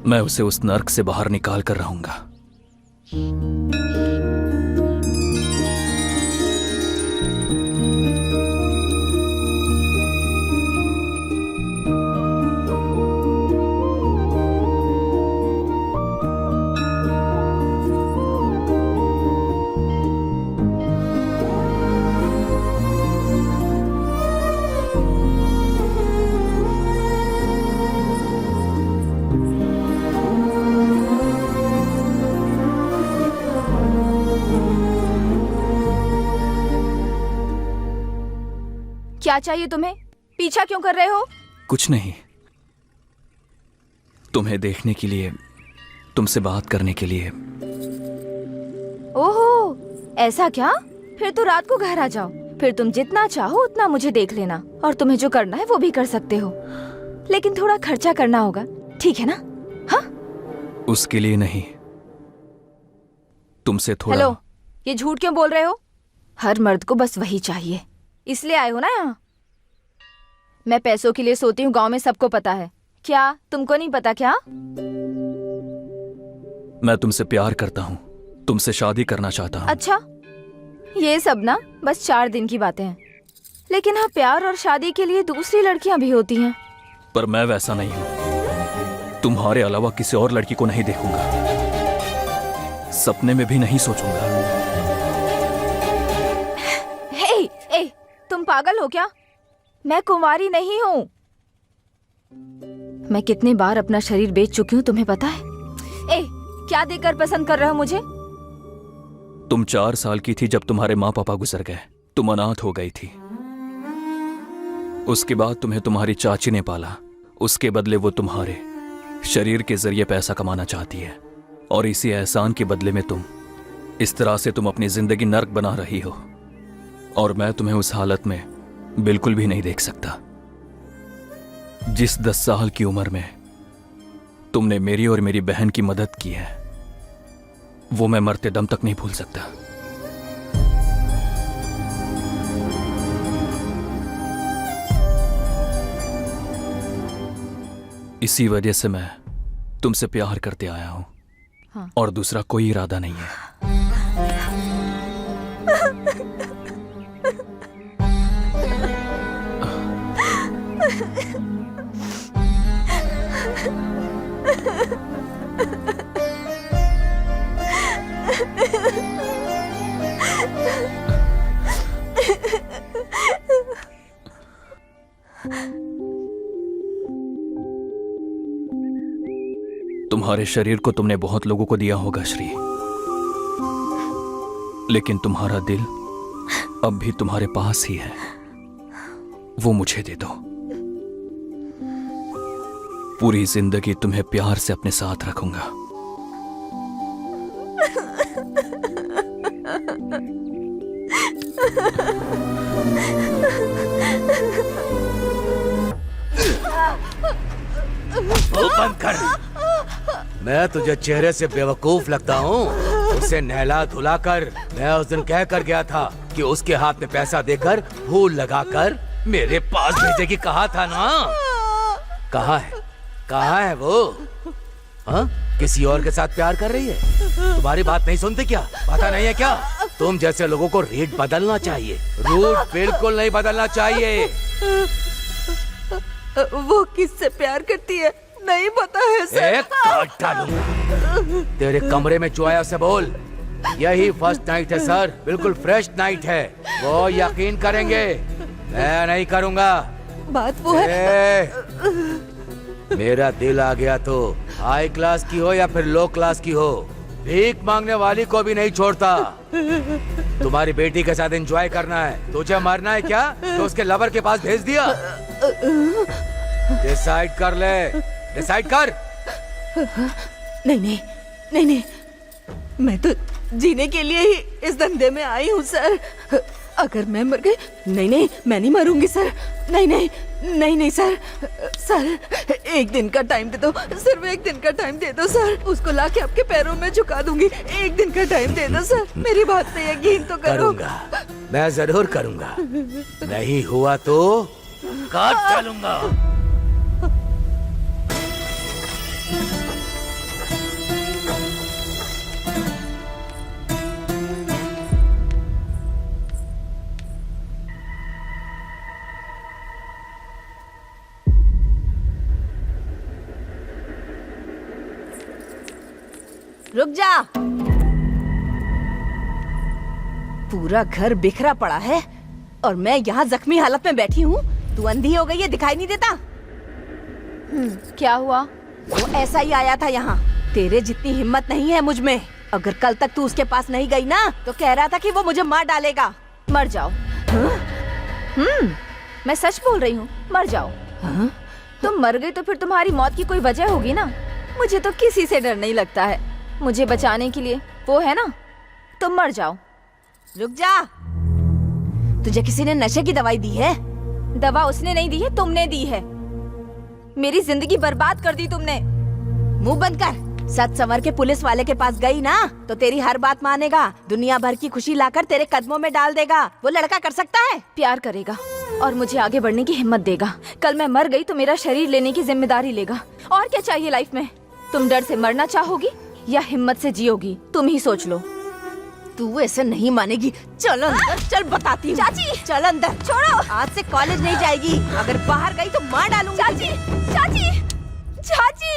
Speaker 7: मैं उसे उस नर्क से बाहर निकाल कर रहूंगा।
Speaker 9: क्या चाहिए तुम्हें? पीछा क्यों कर रहे हो?
Speaker 7: कुछ नहीं, तुम्हें देखने के लिए, तुमसे बात करने के लिए।
Speaker 9: ओहो, ऐसा क्या? फिर तो रात को घर आ जाओ, फिर तुम जितना चाहो उतना मुझे देख लेना, और तुम्हें जो करना है वो भी कर सकते हो, लेकिन थोड़ा खर्चा करना होगा, ठीक है ना? हाँ?
Speaker 7: उसके लिए नहीं, तुमसे थोड़ा।
Speaker 9: हेलो, ये झूठ क्यों बोल रहे हो? हर मर्द को बस वही चाहिए, इसलिए आए हो ना यहाँ? मैं पैसों के लिए सोती हूँ, गांव में सबको पता है। क्या तुमको नहीं पता क्या?
Speaker 7: मैं तुमसे प्यार करता हूँ, तुमसे शादी करना चाहता हूँ।
Speaker 9: अच्छा, ये सब ना बस 4 दिन की बातें हैं, लेकिन हाँ, प्यार और शादी के लिए दूसरी लड़कियां भी होती हैं।
Speaker 7: पर मैं वैसा नहीं हूँ। तुम्हारे अलावा किसी और लड़की को नहीं देखूंगा, सपने में भी नहीं सोचूंगा।
Speaker 9: हे, तुम पागल हो क्या? मैं कुंवारी नहीं हूँ। मैं कितनी बार अपना शरीर बेच चुकी हूँ तुम्हें पता है? ए, क्या देकर पसंद कर रहे हो मुझे?
Speaker 7: तुम 4 साल की थी जब तुम्हारे माँ पापा गुजर गए। तुम अनाथ हो गई थी। उसके बाद तुम्हें तुम्हारी चाची ने पाला। उसके बदले वो तुम्हारे शरीर के जरिए पैसा कमाना चाहती है, और इसी एहसान के बदले में इस तरह से तुम अपनी जिंदगी नर्क बना रही हो। और मैं तुम्हें उस हालत में बिल्कुल भी नहीं देख सकता। जिस 10 साल की उम्र में तुमने मेरी और मेरी बहन की मदद की है, वो मैं मरते दम तक नहीं भूल सकता। इसी वजह से मैं तुमसे प्यार करते आया हूं।
Speaker 9: हाँ।
Speaker 7: और दूसरा कोई इरादा नहीं है। तुम्हारे शरीर को तुमने बहुत लोगों को दिया होगा श्री, लेकिन तुम्हारा दिल अब भी तुम्हारे पास ही है। वो मुझे दे दो। पूरी जिंदगी तुम्हें प्यार से अपने साथ रखूंगा।
Speaker 1: वो बंद कर। मैं तुझे चेहरे से बेवकूफ लगता हूँ? उसे नहला धुला कर मैं उस दिन कह कर गया था कि उसके हाथ में पैसा देकर फूल लगाकर मेरे पास भेजेगी। कहा था ना? कहाँ है? कहाँ है वो? हाँ? किसी और के साथ प्यार कर रही है? तुम्हारी बात नहीं सुनती क्या? पता नहीं है क्या? तुम जैसे लोगों को रेट बदलना चाहिए, रूट बिल्कुल नहीं बदलना चाहिए।
Speaker 2: वो किससे प्यार करती है नहीं पता है सर।
Speaker 1: एक काट डालूंगा। तेरे कमरे में जो आया उसे बोल, यही फर्स्ट नाइट है सर, बिल्कुल फ्रेश नाइट है। वो यकीन करेंगे, मैं नहीं करूंगा।
Speaker 2: बात वो है।
Speaker 1: मेरा दिल आ गया तो हाई क्लास की हो या फिर लो क्लास की हो, भीख मांगने वाली को भी नहीं छोड़ता। तुम्हारी बेटी के साथ एंजॉय करना है, तुझे मरना है क्या तो उसके लवर के पास भेज दिया? डिसाइड कर ले, डिसाइड कर।
Speaker 2: नहीं नहीं नहीं नहीं, मैं तो जीने के लिए ही इस धंधे में आई हूँ सर। अगर मैं मर गई, नहीं नहीं मैं नहीं मरूंगी सर। नहीं नहीं नहीं नहीं सर, सर एक दिन का टाइम दे दो, सिर्फ एक दिन का टाइम दे दो सर। उसको लाके आपके पैरों में झुका दूंगी। एक दिन का टाइम दे दो सर, मेरी बात पे यकीन तो करो।
Speaker 1: करूंगा, मैं जरूर करूंगा। नहीं हुआ तो काट डालूंगा।
Speaker 2: रुक जा। पूरा घर बिखरा पड़ा है और मैं यहाँ जख्मी हालत में बैठी हूँ। तू अंधी हो गई है, दिखाई नहीं देता?
Speaker 9: क्या हुआ?
Speaker 2: वो ऐसा ही आया था यहाँ। तेरे जितनी हिम्मत नहीं है मुझ में। अगर कल तक तू उसके पास नहीं गई ना तो कह रहा था कि वो मुझे मार डालेगा।
Speaker 9: मर जाओ। मैं सच बोल रही हूँ, मर जाओ। तुम मर गई तो फिर तुम्हारी मौत की कोई वजह होगी ना। मुझे तो किसी से डर नहीं लगता है। मुझे बचाने के लिए वो है ना, तुम मर जाओ।
Speaker 2: रुक जा। तुझे किसी ने नशे की दवाई दी है?
Speaker 9: दवा उसने नहीं दी है, तुमने दी है। मेरी जिंदगी बर्बाद कर दी तुमने।
Speaker 2: मुंह बंद कर। सच संवर के पुलिस वाले के पास गई ना तो तेरी हर बात मानेगा, दुनिया भर की खुशी लाकर तेरे कदमों में डाल देगा। वो लड़का कर सकता है?
Speaker 9: प्यार करेगा और मुझे आगे बढ़ने की हिम्मत देगा। कल मैं मर गई तो मेरा शरीर लेने की जिम्मेदारी लेगा। और क्या चाहिए लाइफ में? तुम डर से मरना चाहोगी या हिम्मत से जियोगी? तुम ही सोच लो।
Speaker 2: तू ऐसे नहीं मानेगी। चल अंदर, चल बताती हूँ।
Speaker 9: चाची
Speaker 2: चल अंदर।
Speaker 9: छोड़ो।
Speaker 2: आज से कॉलेज नहीं जाएगी। अगर बाहर गई तो मार डालूंगी।
Speaker 9: चाची, चाची, चाची।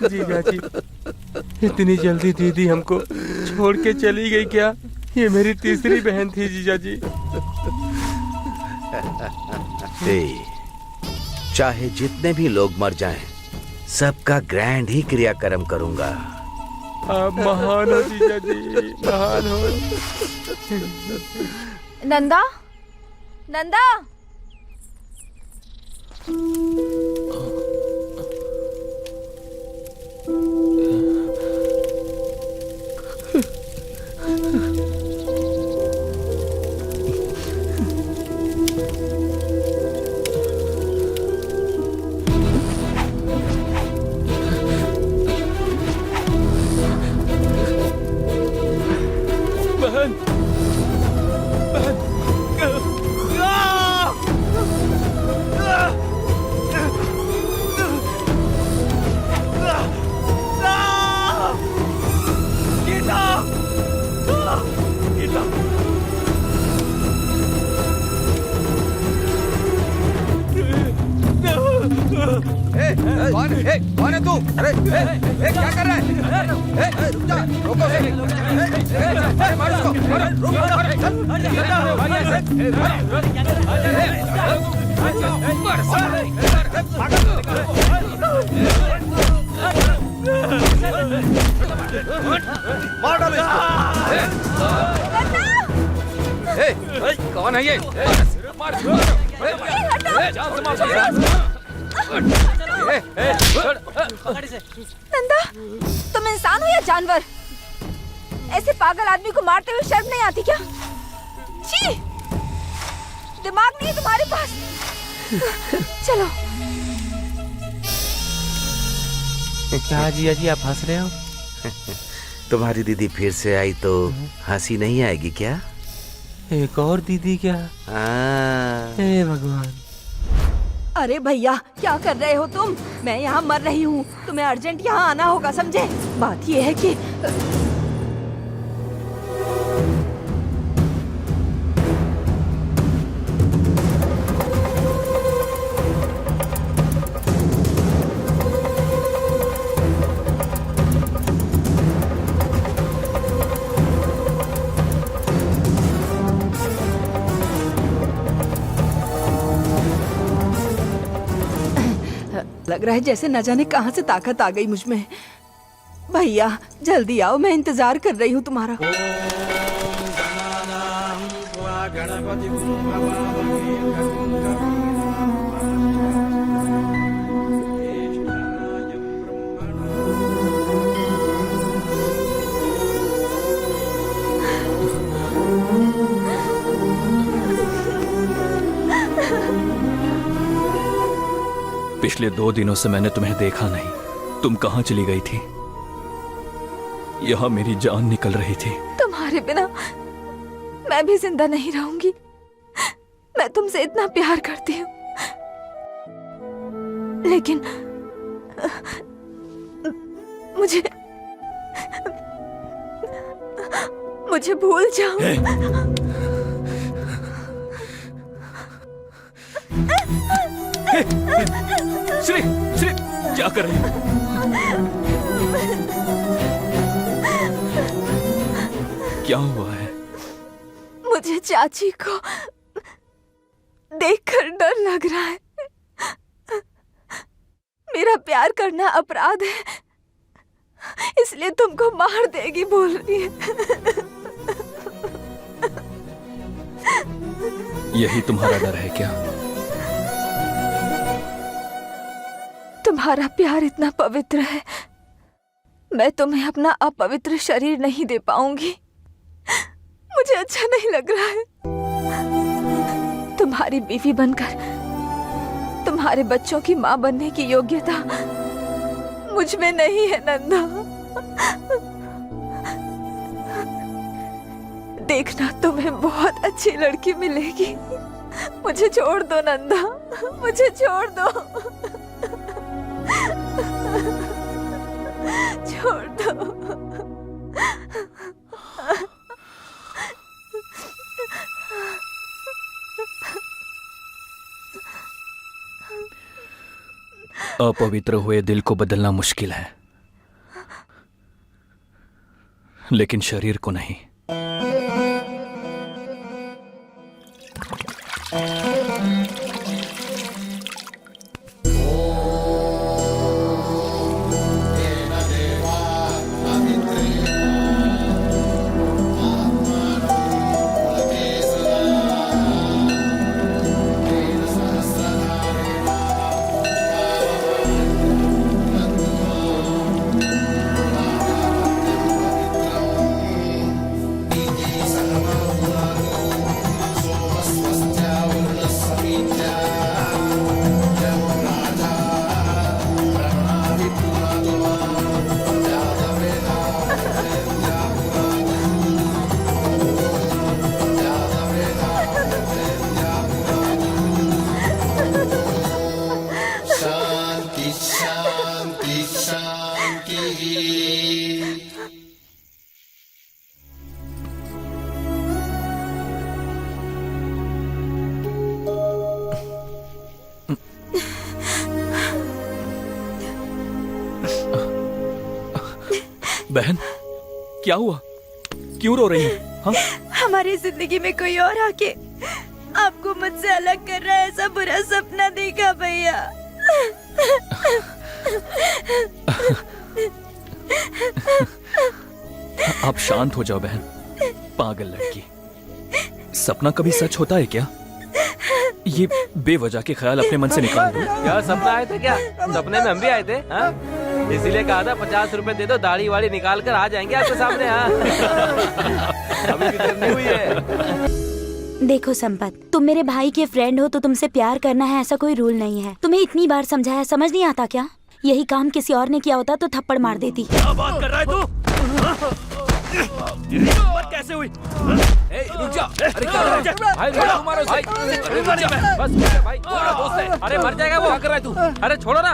Speaker 10: जीजा जी, इतनी जल्दी दीदी हमको छोड़ के चली गई क्या? ये मेरी तीसरी बहन थी जीजा जी।
Speaker 1: चाहे जितने भी लोग मर जाएं, सबका ग्रैंड ही क्रियाक्रम करूंगा।
Speaker 10: आप महान हो जीजा जी, महान हो।
Speaker 9: नंदा, नंदा,
Speaker 10: बहन,
Speaker 11: कौन है तू? अरे क्या कर रहा है? रुक जा, रोको। मार इसको, मार डालो इसको। कौन है ये?
Speaker 9: नंदा, तुम इंसान हो या जानवर? ऐसे पागल आदमी को मारते हुए शर्म नहीं आती क्या? छी! दिमाग नहीं है तुम्हारे पास। चलो।
Speaker 10: क्या जिया जी, आप हंस रहे हो?
Speaker 1: तुम्हारी दीदी फिर से आई तो हंसी नहीं आएगी क्या?
Speaker 10: एक और दीदी क्या? हे भगवान।
Speaker 2: अरे भैया, क्या कर रहे हो तुम? मैं यहाँ मर रही हूँ, तुम्हें अर्जेंट यहाँ आना होगा, समझे? बात ये है कि लग रहा है जैसे न जाने कहां से ताकत आ गई मुझ में। भैया जल्दी आओ, मैं इंतजार कर रही हूँ तुम्हारा।
Speaker 7: पिछले 2 दिनों से मैंने तुम्हें देखा नहीं। तुम कहाँ चली गई थी? यहाँ मेरी जान निकल रही थी।
Speaker 9: तुम्हारे बिना मैं भी जिंदा नहीं रहूंगी। मैं तुमसे इतना प्यार करती हूँ, लेकिन मुझे भूल जाओ।
Speaker 7: श्री, श्री, क्या कर रही हो? क्या हुआ है?
Speaker 9: मुझे चाची को देखकर डर लग रहा है। मेरा प्यार करना अपराध है, इसलिए तुमको मार देगी बोल रही है।
Speaker 7: यही तुम्हारा डर है क्या?
Speaker 9: तुम्हारा प्यार इतना पवित्र है, मैं तुम्हें अपना अपवित्र शरीर नहीं दे पाऊंगी। मुझे अच्छा नहीं लग रहा है। तुम्हारी बीवी बनकर तुम्हारे बच्चों की माँ बनने की योग्यता मुझ में नहीं है नंदा। देखना, तुम्हें बहुत अच्छी लड़की मिलेगी। मुझे छोड़ दो नंदा, मुझे छोड़ दो। छोड़ दो।
Speaker 7: अपवित्र हुए दिल को बदलना मुश्किल है, लेकिन शरीर को नहीं। बहन, क्या हुआ? क्यों रो रही है? हाँ?
Speaker 6: हमारी जिंदगी में कोई और आके आपको मुझसे अलग कर रहा है, ऐसा बुरा सपना देखा भैया।
Speaker 7: आप शांत हो जाओ बहन। पागल लड़की, सपना कभी सच होता है क्या? ये बेवजह के ख्याल अपने मन से निकाल दो।
Speaker 10: क्या सपना आए थे क्या? सपने में हम भी आए थे। हाँ? इसीलिए कहा था 50 रुपए दे दो, दाढ़ी वाड़ी निकाल कर आ जाएंगे आपके सामने। हाँ? अभी भी देर नहीं हुई है।
Speaker 6: देखो संपत, तुम मेरे भाई के फ्रेंड हो तो तुमसे प्यार करना है ऐसा कोई रूल नहीं है। तुम्हें इतनी बार समझाया, समझ नहीं आता क्या? यही काम किसी और ने किया होता तो थप्पड़ मार देती।
Speaker 7: क्या बात कर रहा है तू? कैसे हुई?
Speaker 11: रुक जा। अरे क्या कर रहा है?
Speaker 10: भाई मारो भाई। बस भाई, दोस्त है। अरे मर जाएगा वो। क्या कर रहा है तू? अरे छोड़ो ना।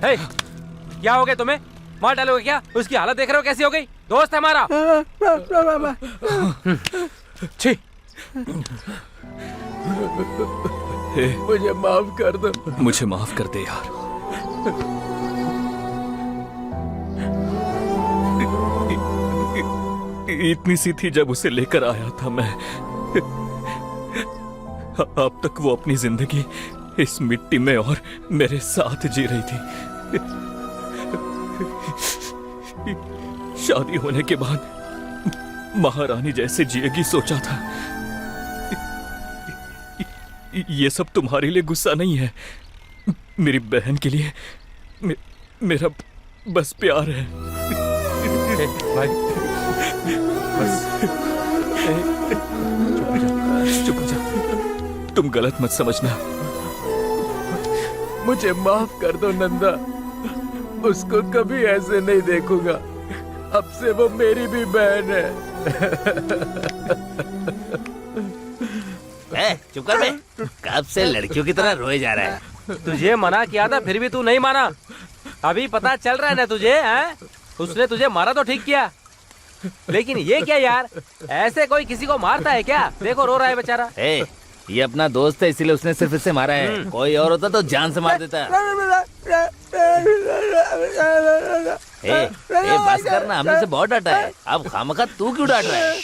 Speaker 10: हे, क्या हो गया तुम्हें? मार डालोगे क्या? उसकी हालत देख रहे हो कैसी हो गई? दोस्त है हमारा। छी।
Speaker 4: मुझे माफ कर दो।
Speaker 7: मुझे माफ कर दे यार। इतनी सी थी जब उसे लेकर आया था मैं। अब तक वो अपनी जिंदगी इस मिट्टी में और मेरे साथ जी रही थी। शादी होने के बाद महारानी जैसे जिएगी सोचा था। ये सब तुम्हारे लिए गुस्सा नहीं है, मेरी बहन के लिए मेरा बस प्यार है।
Speaker 10: भाई बस
Speaker 7: चुप हो जा। तुम गलत मत समझना।
Speaker 4: मुझे माफ कर दो नंदा, उसको कभी ऐसे नहीं देखूंगा। अब से वो मेरी भी बहन है।
Speaker 11: चुप कर बे। कब से लड़कियों की तरह रोए जा रहा है?
Speaker 10: तुझे मना किया था फिर भी तू नहीं माना। अभी पता चल रहा है ना तुझे? हैं? उसने तुझे मारा तो ठीक किया, लेकिन ये क्या यार, ऐसे कोई किसी को मारता है क्या? देखो रो रहा है बेचारा।
Speaker 11: ये अपना दोस्त है इसीलिए उसने सिर्फ इसे मारा है। कोई और होता तो जान से मार देता। बस करना, हमने उसे बहुत डांटा है। अब खामखा तू क्यों डांट रहा है?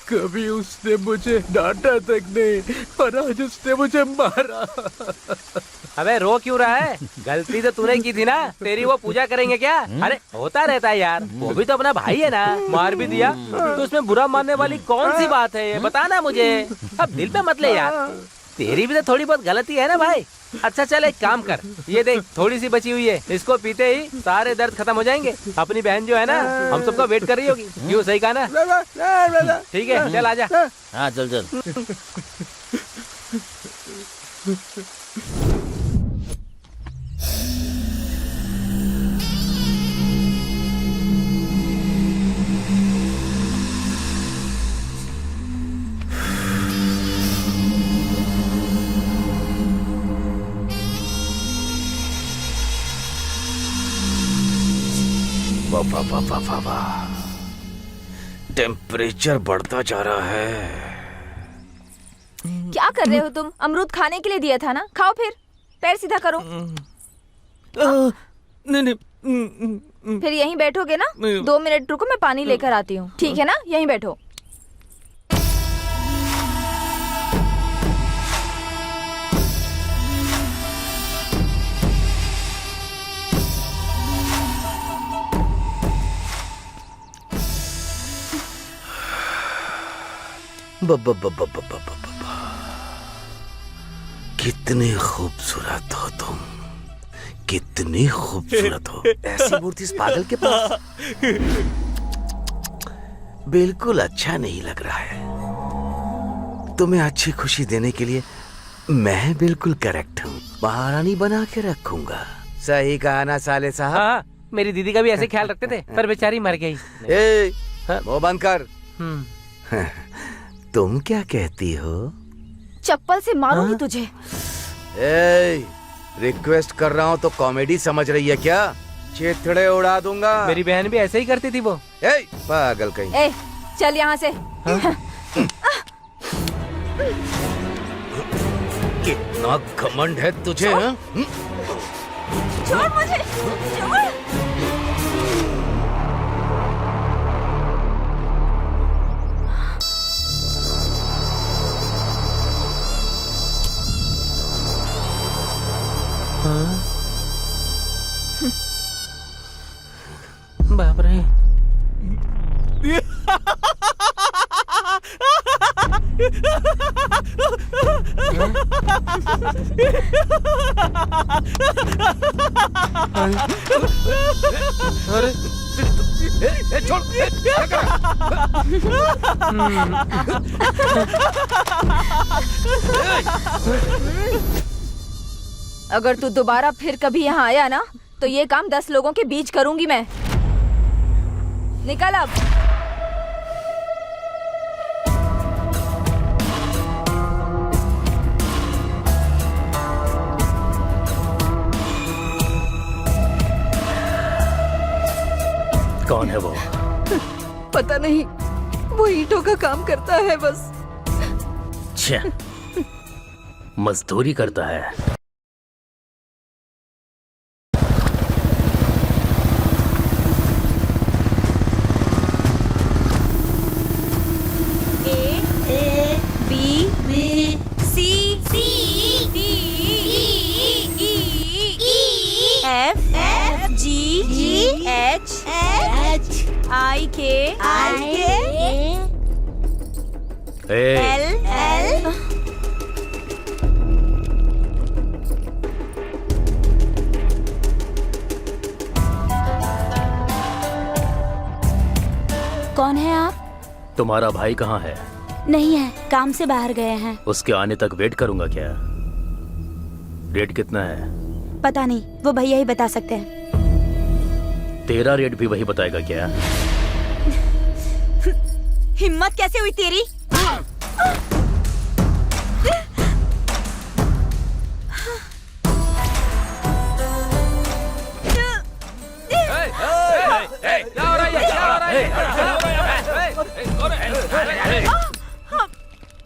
Speaker 4: कभी उसने मुझे डांटा तक नहीं, और आज उसने मुझे मारा।
Speaker 10: अबे रो क्यों रहा है? गलती तो तूने की थी ना। तेरी वो पूजा करेंगे क्या? अरे होता रहता है यार, वो भी तो अपना भाई है ना। मार भी दिया तो उसमें बुरा मानने वाली कौन सी बात है? ये बता ना मुझे। अब दिल पे मत ले यार, तेरी भी तो थोड़ी बहुत गलती है ना भाई। अच्छा चल एक काम कर, ये देख थोड़ी सी बची हुई है, इसको पीते ही सारे दर्द खत्म हो जाएंगे। अपनी बहन जो है ना हम सबको वेट कर रही होगी। क्यों, सही कहा ना? ठीक है चल आजा।
Speaker 11: हाँ चल चल।
Speaker 1: टेम्परेचर बढ़ता जा रहा है।
Speaker 9: क्या कर रहे हो तुम? अमरूद खाने के लिए दिया था ना, खाओ फिर। पैर सीधा करो।
Speaker 5: नहीं नहीं,
Speaker 9: फिर यहीं बैठोगे ना? 2 मिनट रुको, मैं पानी लेकर आती हूँ। ठीक है ना? यहीं बैठो।
Speaker 1: कितनी खूबसूरत हो तुम, कितनी खूबसूरत हो। ऐसी मूर्ति इस पागल के पास बिल्कुल अच्छा नहीं लग रहा है। तुम्हें अच्छी खुशी देने के लिए मैं बिल्कुल करेक्ट हूँ। महारानी बना के रखूंगा। सही कहा ना साले साहब?
Speaker 10: हाँ, मेरी दीदी का भी ऐसे ख्याल रखते थे, पर बेचारी मर गई।
Speaker 1: वो बंद कर। तुम क्या कहती हो?
Speaker 9: चप्पल से मारूंगी तुझे।
Speaker 1: रिक्वेस्ट कर रहा हूँ तो कॉमेडी समझ रही है क्या? चिथड़े उड़ा दूंगा।
Speaker 10: मेरी बहन भी ऐसे ही करती थी वो।
Speaker 1: पागल कहीं।
Speaker 9: चल यहाँ से।
Speaker 1: कितना घमंड है तुझे?
Speaker 9: छोड़ मुझे, छोड़।
Speaker 10: बाप रे।
Speaker 1: छोड़।
Speaker 9: अगर तू दोबारा फिर कभी यहाँ आया ना तो ये काम 10 लोगों के बीच करूंगी मैं। निकल अब।
Speaker 8: कौन है वो?
Speaker 2: पता नहीं, वो ईंटों का काम करता है बस।
Speaker 8: छह, मजदूरी करता है।
Speaker 6: कौन है आप?
Speaker 8: तुम्हारा भाई कहाँ है?
Speaker 6: नहीं है, काम से बाहर गए हैं।
Speaker 8: उसके आने तक वेट करूंगा क्या? रेट कितना है?
Speaker 6: पता नहीं, वो भैया ही बता सकते हैं।
Speaker 8: तेरा रेट भी वही बताएगा क्या?
Speaker 6: हिम्मत कैसे हुई तेरी?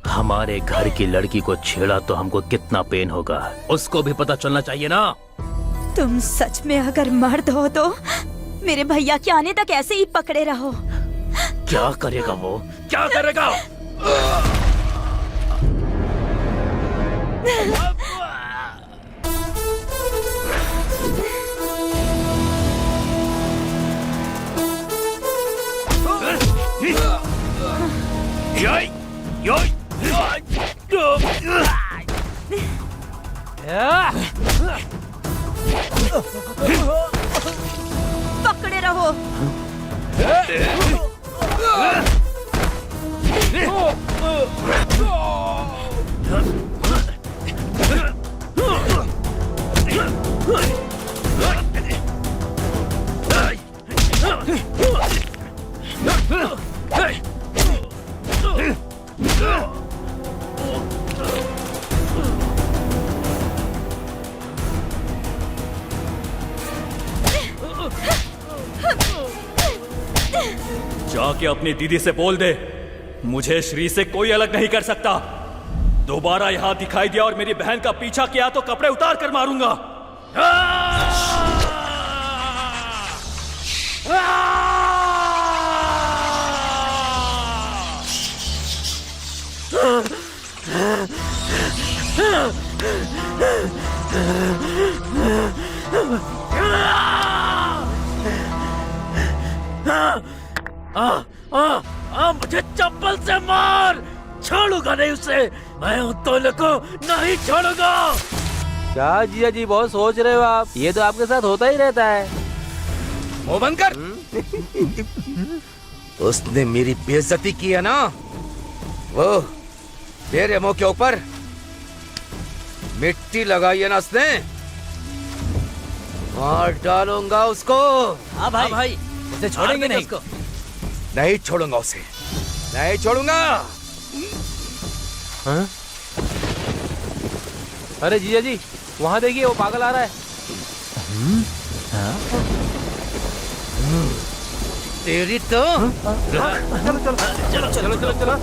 Speaker 8: हमारे घर की लड़की को छेड़ा तो हमको कितना पेन होगा, उसको भी पता चलना चाहिए ना।
Speaker 6: तुम सच में अगर मर्द हो तो मेरे भैया के आने तक ऐसे ही पकड़े रहो।
Speaker 8: क्या करेगा वो? क्या करेगा?
Speaker 6: पकड़े रहो।
Speaker 7: जाके अपनी दीदी से बोल दे, मुझे श्री से कोई अलग नहीं कर सकता। दोबारा यहां दिखाई दिया और मेरी बहन का पीछा किया तो कपड़े उतार कर मारूंगा।
Speaker 4: मुझे चप्पल से मार, छोड़ूंगा नहीं उसे। मैं उन दोनों को नहीं छोड़ूंगा।
Speaker 10: क्या जिया जी बहुत सोच रहे हो आप? ये तो आपके साथ होता ही रहता है।
Speaker 1: मुंह बंद कर। उसने मेरी बेइज्जती की है ना, वो तेरे मुंह के ऊपर मिट्टी लगाई है ना उसने, मार डालूंगा उसको।
Speaker 5: हाँ भाई, उसे छोड़ेंगे नहीं।
Speaker 1: उसको नहीं छोड़ूंगा, उसे नहीं छोड़ूंगा।
Speaker 10: हाँ? अरे जिया जी, वहाँ देखिए वो पागल आ रहा है।
Speaker 1: तेरी तो
Speaker 10: चलो।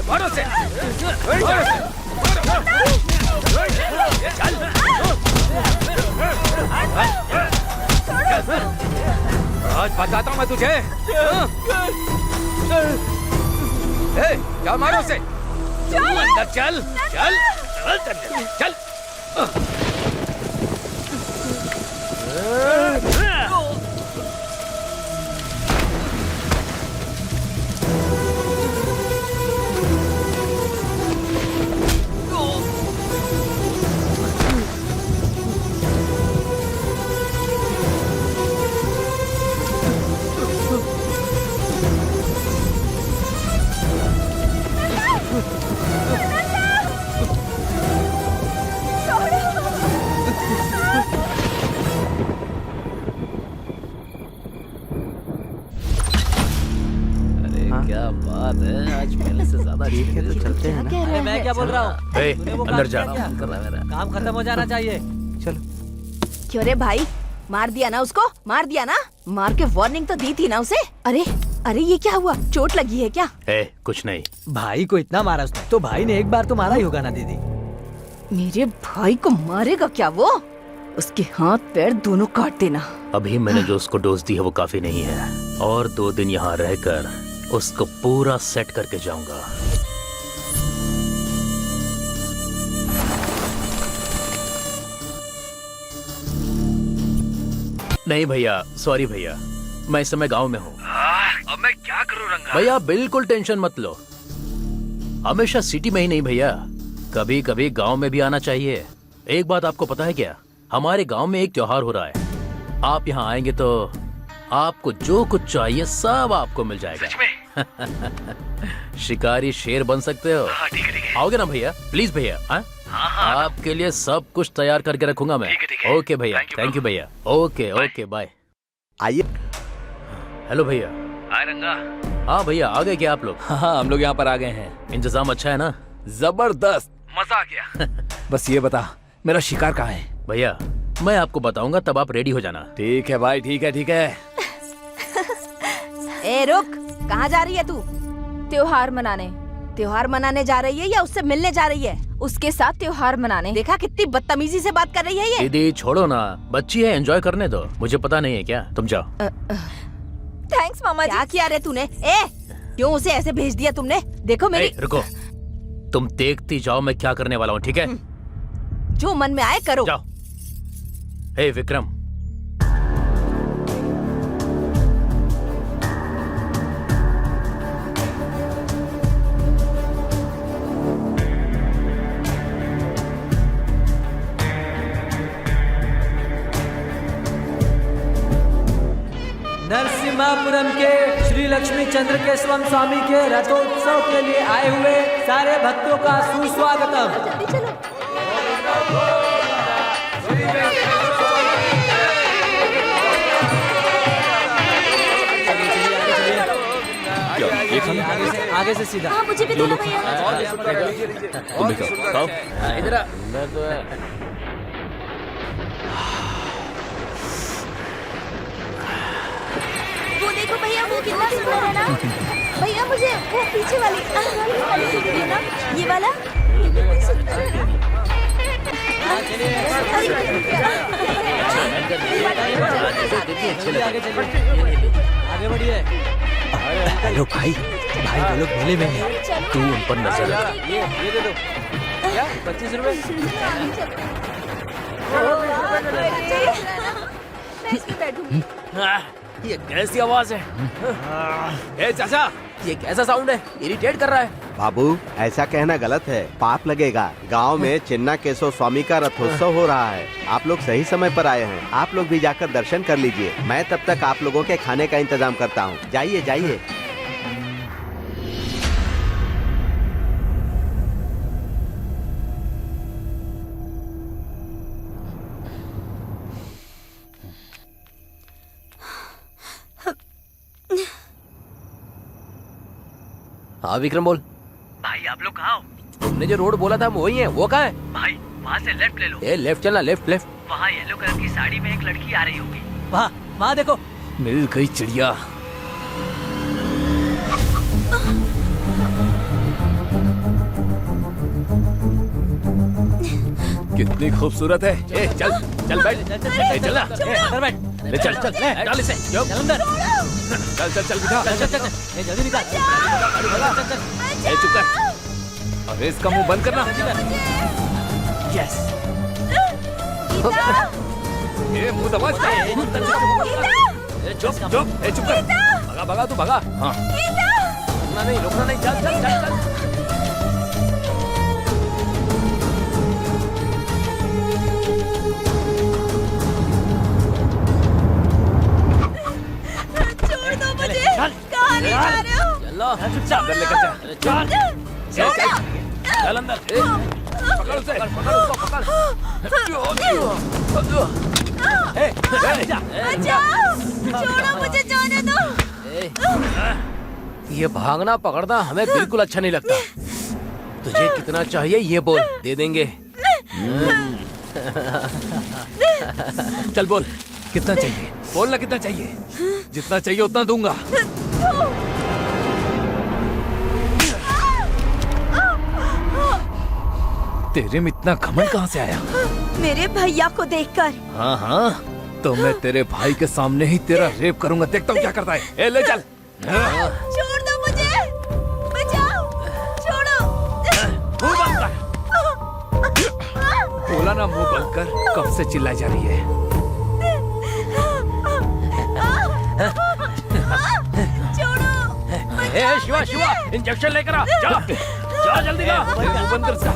Speaker 1: मारो से। आज बताता हूँ मैं तुझे। क्या मारो से? अंदर चल चल चल।
Speaker 10: क्या बात है, आज पहले से ज्यादा
Speaker 3: ठीक है, तो चलते हैं ना।
Speaker 5: अरे मैं क्या बोल रहा हूँ?
Speaker 10: अंदर जा।
Speaker 5: काम खत्म हो जाना चाहिए।
Speaker 3: चलो।
Speaker 2: क्यों रे भाई, मार दिया ना उसको? मार दिया ना? मार के वार्निंग तो दी थी ना उसे। अरे अरे ये क्या हुआ? चोट लगी है क्या?
Speaker 8: कुछ नहीं।
Speaker 5: भाई को इतना मारा उसने, तो भाई ने एक बार तो मारा ही होगा ना दीदी।
Speaker 2: मेरे भाई को मारेगा क्या वो? उसके हाथ पैर दोनों काट देना।
Speaker 8: अभी मैंने जो उसको डोज दी है वो काफी नहीं है, और 2 दिन यहाँ रहकर उसको पूरा सेट करके जाऊंगा। नहीं भैया, सॉरी भैया, मैं इस समय गांव में हूँ।
Speaker 4: अब मैं क्या करूँ रंगा?
Speaker 8: भैया बिल्कुल टेंशन मत लो, हमेशा सिटी में ही नहीं भैया, कभी कभी गांव में भी आना चाहिए। एक बात आपको पता है क्या, हमारे गांव में एक त्योहार हो रहा है, आप यहाँ आएंगे तो आपको जो कुछ चाहिए सब आपको मिल जाएगा।
Speaker 4: सच में?
Speaker 8: शिकारी शेर बन सकते हो।
Speaker 4: हाँ, ठीक है।
Speaker 8: आओगे ना भैया? प्लीज भैया। हाँ? आपके लिए सब कुछ तैयार करके रखूंगा मैं।
Speaker 4: ठीक है।
Speaker 8: ओके भैया, थैंक यू भैया। Okay okay bye.
Speaker 3: आइए।
Speaker 8: हेलो भैया।
Speaker 4: हाय रंगा।
Speaker 8: हाँ भैया, आ गए क्या आप लोग?
Speaker 7: हाँ, हम लोग यहाँ पर आ गए हैं।
Speaker 8: इंतजाम अच्छा है ना?
Speaker 11: जबरदस्त।
Speaker 4: मजा आ गया।
Speaker 11: बस ये बता, मेरा शिकार कहाँ है?
Speaker 8: भैया मैं आपको बताऊंगा, तब आप रेडी हो जाना।
Speaker 11: ठीक है भाई, ठीक है ठीक है।
Speaker 2: ए रुक, कहाँ जा रही है तू?
Speaker 9: त्योहार मनाने।
Speaker 2: त्योहार मनाने जा रही है या उससे मिलने जा रही है?
Speaker 9: उसके साथ त्योहार मनाने।
Speaker 2: देखा कितनी बदतमीजी से बात कर रही है ये।
Speaker 8: दीदी छोड़ो ना, बच्ची है, एंजॉय करने दो। मुझे पता नहीं है क्या, तुम जाओ।
Speaker 9: थैंक्स मामा जी।
Speaker 2: क्या किया रे तूने? ए क्यों उसे ऐसे भेज दिया तुमने? देखो मेरी।
Speaker 8: रुको, तुम देखती जाओ मैं क्या करने वाला हूँ, ठीक है?
Speaker 2: जो मन में आए करो।
Speaker 8: जाओ। हे विक्रम,
Speaker 5: नरसिम्हापुरम के श्री लक्ष्मी चंद्र केशवम स्वामी के रथोत्सव के लिए आए हुए सारे भक्तों का सुस्वागतम।
Speaker 2: जल्दी चलो।
Speaker 7: क्या ये
Speaker 5: आगे से सीधा।
Speaker 6: हाँ मुझे भी देना भैया।
Speaker 7: तुम भी खाओ।
Speaker 8: इधर आ।
Speaker 6: वो देखो भैया, वो कितना सुंदर है ना। भैया मुझे वो पीछे वाली ये ना, ये वाला कितना सुंदर है।
Speaker 5: आगे बढ़िए। हेलो भाई, भाई वो लोग मेले में हैं।
Speaker 8: तू उन पर नजर रख।
Speaker 10: ये दे दो। क्या 25 रुपए?
Speaker 9: मैं इस पे बैठूंगी।
Speaker 8: ये कैसी आवाज है?
Speaker 11: ए चाचा,
Speaker 8: ये कैसा साउंड है? इरिटेट कर रहा है।
Speaker 3: बाबू ऐसा कहना गलत है, पाप लगेगा। गांव में चिन्ना केशव स्वामी का रथोत्सव हो रहा है। आप लोग सही समय पर आए हैं। आप लोग भी जाकर दर्शन कर लीजिए। मैं तब तक आप लोगों के खाने का इंतजाम करता हूँ। जाइए जाइए।
Speaker 8: हाँ विक्रम बोल।
Speaker 10: भाई आप लोग कहाँ हो?
Speaker 8: तुमने जो रोड बोला था वही है, वो कहाँ है?
Speaker 10: भाई वहाँ से लेफ्ट ले लो।
Speaker 8: ए लेफ्ट चलना, लेफ्ट लेफ्ट।
Speaker 10: वहाँ येलो कलर की साड़ी में एक लड़की आ रही होगी।
Speaker 5: वहाँ देखो।
Speaker 11: मिल गई चिड़िया। कितनी खूबसूरत है। ए चल चल बैठ। ए चल ना।
Speaker 5: अंदर बैठ।
Speaker 11: ले चल चल डाल इसे।
Speaker 5: चल अंदर।
Speaker 11: चल चल चल बिठा।
Speaker 5: चल चल चल। ये जल्दी निकाल। चल चल।
Speaker 11: ए चुप कर। अरे इसका मुंह बंद करना। यस। ए मुंह दबा। चुप चुप। ए चुप कर। भगा भगा तू भगा। हाँ।
Speaker 8: रोकना नहीं, चल चल चल चल।
Speaker 9: छोड़ दो मुझे। कहाँ ले जा रहे हो?
Speaker 8: चलो
Speaker 11: अंदर लेकर जा।
Speaker 8: चल
Speaker 11: चल चल अंदर। पकड़ उसे। पकड़ उसको पकड़।
Speaker 9: बचाओ! छोड़ो मुझे, जाने दो।
Speaker 8: ये भागना पकड़ना हमें बिल्कुल अच्छा नहीं लगता। तुझे कितना चाहिए ये बोल, दे देंगे।
Speaker 11: चल बोल कितना चाहिए। बोल ना कितना चाहिए। जितना चाहिए उतना दूंगा। तेरे में इतना घमंड कहाँ से आया?
Speaker 6: मेरे भैया को देखकर।
Speaker 11: हाँ हाँ, तो मैं तेरे भाई के सामने ही तेरा रेप करूंगा। देखता हूँ क्या करता है। ए ले चल।
Speaker 9: छोड़ दो मुझे। बचाओ! छोड़ो।
Speaker 11: मुंह बंद कर। बोला ना मुंह बंद कर। कब से चिल्लाई जा रही है?
Speaker 9: छोड़ो।
Speaker 8: ए शिवा शिवा, इंजेक्शन लेकर आ। जा जा जल्दी जा।
Speaker 11: मुंह बंद कर सा।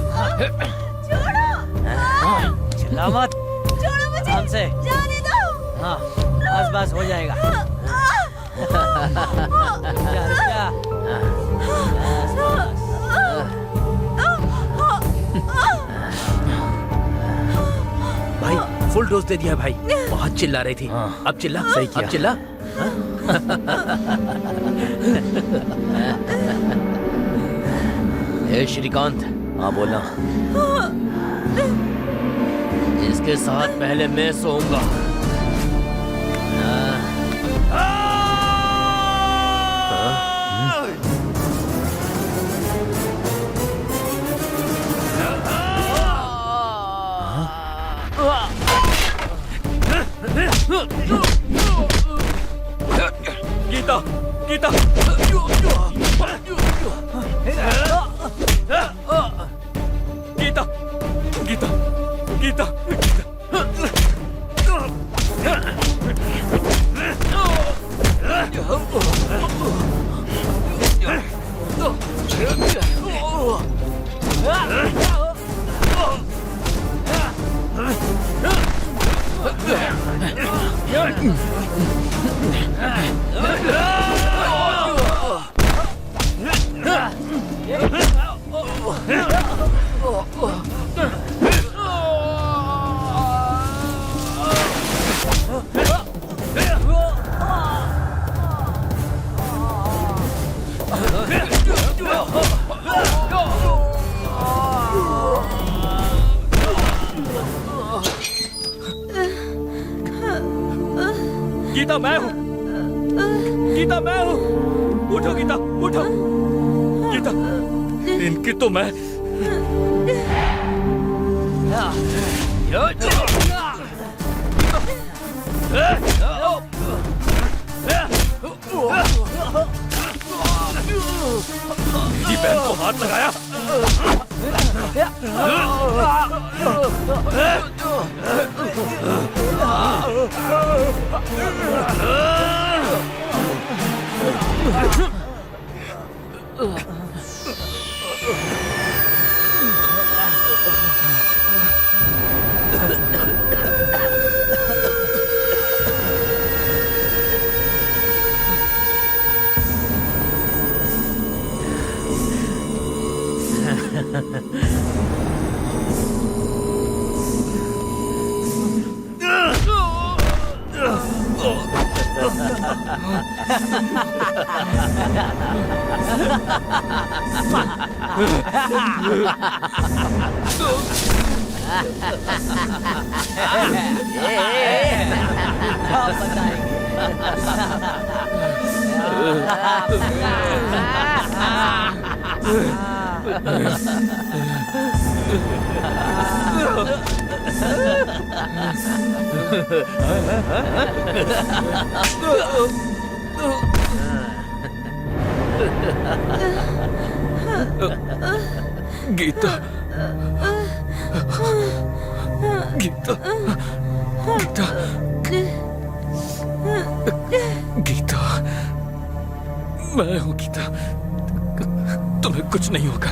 Speaker 5: चिल्ला मत।
Speaker 9: छोड़ो मुझे।
Speaker 5: हमसे।
Speaker 9: जाने दो।
Speaker 5: हाँ बस बस हो जाएगा। रुक जा।
Speaker 8: भाई फुल डोज दे दिया भाई। बहुत चिल्ला रही थी। अब चिल्ला।
Speaker 11: सही किया।
Speaker 8: अब चिल्ला। ए श्रीकांत।
Speaker 7: हाँ बोलना।
Speaker 8: इसके साथ पहले मैं सोऊंगा।
Speaker 11: गीता गीता। गीता गीता गीता।
Speaker 7: गीता मैं हूँ, गीता मैं हूँ। उठो गीता, उठो गीता, इनकी तो मैं मेरी बहन को हाथ लगाया। गीता, गीता, गीता, गीता, मैं हूँ गीता, तुम्हें कुछ नहीं होगा।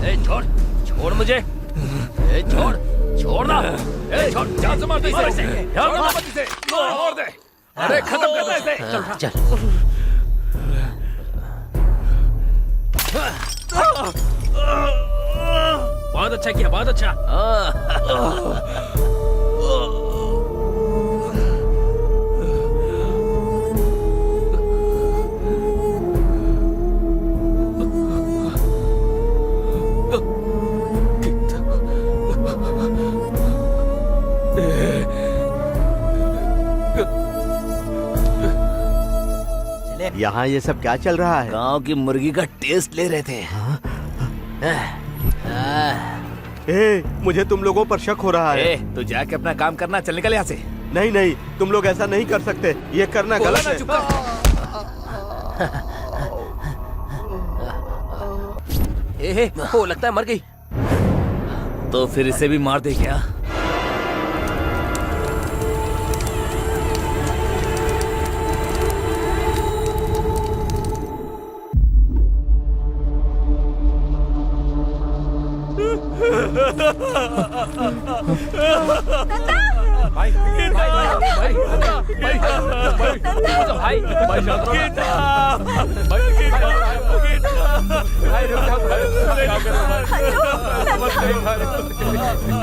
Speaker 10: ए, छोड़, छोड़ मुझे। ए, छोड़, छोड़ना। ए, छोड़, जान से मार दे इसे। ध्यान रखना मत इसे। और दे। अरे खत्म कर दे इसे। चल। बहुत अच्छा किया, बहुत अच्छा।
Speaker 3: यहाँ ये सब क्या चल रहा है?
Speaker 5: गांव की मुर्गी का टेस्ट ले रहे थे।
Speaker 3: ए, मुझे तुम लोगों पर शक हो रहा है।
Speaker 11: तू जाके अपना काम करना, चल निकल यहाँ से।
Speaker 3: नहीं नहीं, तुम लोग ऐसा नहीं कर सकते, ये करना गलत है।
Speaker 10: ओ, लगता है मर गई।
Speaker 11: तो फिर इसे भी मार दे क्या?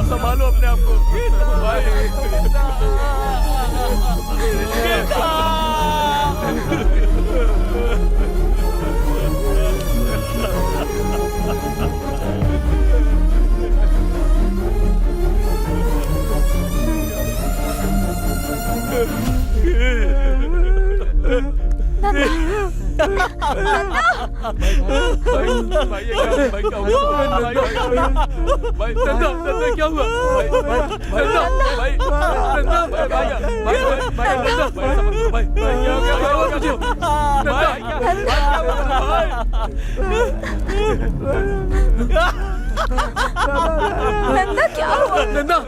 Speaker 4: संभालो अपने आप को। क्या हुआ?
Speaker 9: नंदा क्या हुआ?
Speaker 4: नंदा,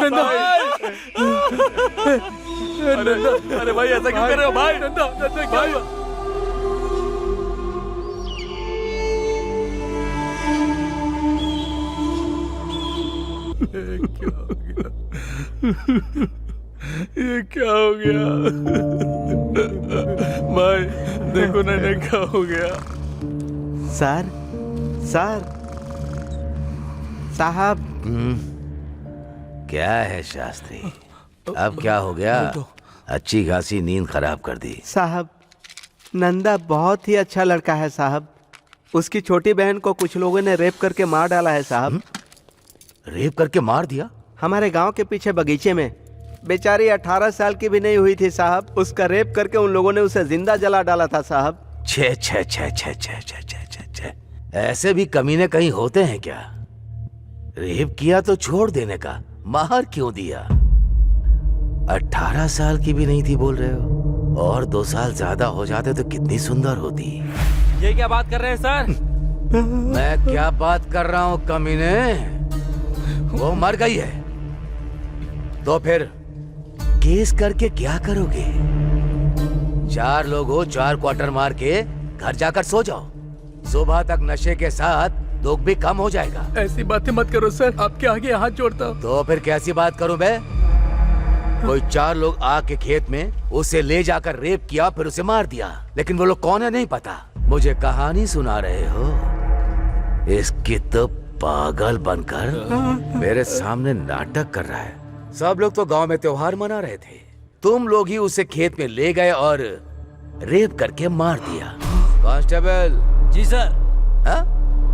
Speaker 4: नंदा, अरे भाई ऐसा क्यों कर रहे हो भाई? नंदा, नंदा क्या हुआ? ये क्या हो गया? भाई देखो ना क्या हो गया।
Speaker 3: सर सर साहब।
Speaker 1: क्या है शास्त्री, अब क्या हो गया? अच्छी खासी नींद खराब कर दी।
Speaker 3: साहब नंदा बहुत ही अच्छा लड़का है साहब। उसकी छोटी बहन को कुछ लोगों ने रेप करके मार डाला है साहब।
Speaker 1: रेप करके मार दिया?
Speaker 3: हमारे गांव के पीछे बगीचे में। बेचारी 18 साल की भी नहीं हुई थी साहब। उसका रेप करके उन लोगों ने उसे जिंदा जला डाला था साहब।
Speaker 1: छे छे छे छे छे छे छे छे छे। ऐसे भी कमीने कहीं होते हैं क्या? रेप किया तो छोड़ देने का, मार क्यों दिया? 18 साल की भी नहीं थी बोल रहे हो? और 2 साल ज्यादा हो जाते तो कितनी सुंदर होती।
Speaker 10: ये क्या बात कर रहे हैं सर?
Speaker 1: मैं क्या बात कर रहा हूँ कमीने? वो मर गई है तो फिर केस करके क्या करोगे? 4 लोग हो, 4 क्वार्टर मार के घर जाकर सो जाओ। सुबह तक नशे के साथ दुख भी कम हो जाएगा।
Speaker 4: ऐसी बातें मत करो सर, आपके आगे हाथ जोड़ता हूँ।
Speaker 1: तो फिर कैसी बात करूं मैं? कोई 4 लोग आके खेत में उसे ले जाकर रेप किया, फिर उसे मार दिया। लेकिन वो लोग कौन है नहीं पता। मुझे कहानी सुना रहे हो? इसकी तो पागल बनकर मेरे सामने नाटक कर रहा है। सब लोग तो गांव में त्योहार मना रहे थे, तुम लोग ही उसे खेत में ले गए और रेप करके मार दिया। कांस्टेबल।
Speaker 10: जी सर।
Speaker 1: हाँ?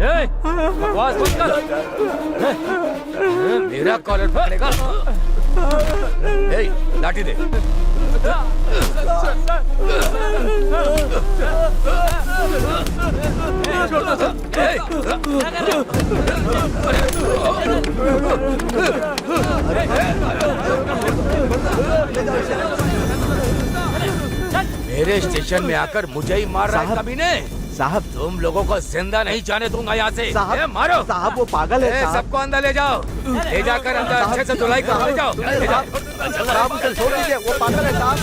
Speaker 10: बकवास मत कर।
Speaker 1: मेरा कॉलर पकड़ेगा? लाठी दे। मेरे स्टेशन में आकर मुझे ही मार रहा है कमीने।
Speaker 3: साहब
Speaker 1: तुम लोगों को जिंदा नहीं जाने दूंगा यहाँ से।
Speaker 3: साहब
Speaker 1: मारो
Speaker 3: साहब, वो पागल है साहब।
Speaker 1: सबको अंदर ले जाओ, ले जाकर अंदर अच्छे से धुलाई कर ले जाओ। ले जाओ।
Speaker 3: साहब उसे छोड़ दीजिए, वो पागल है साहब।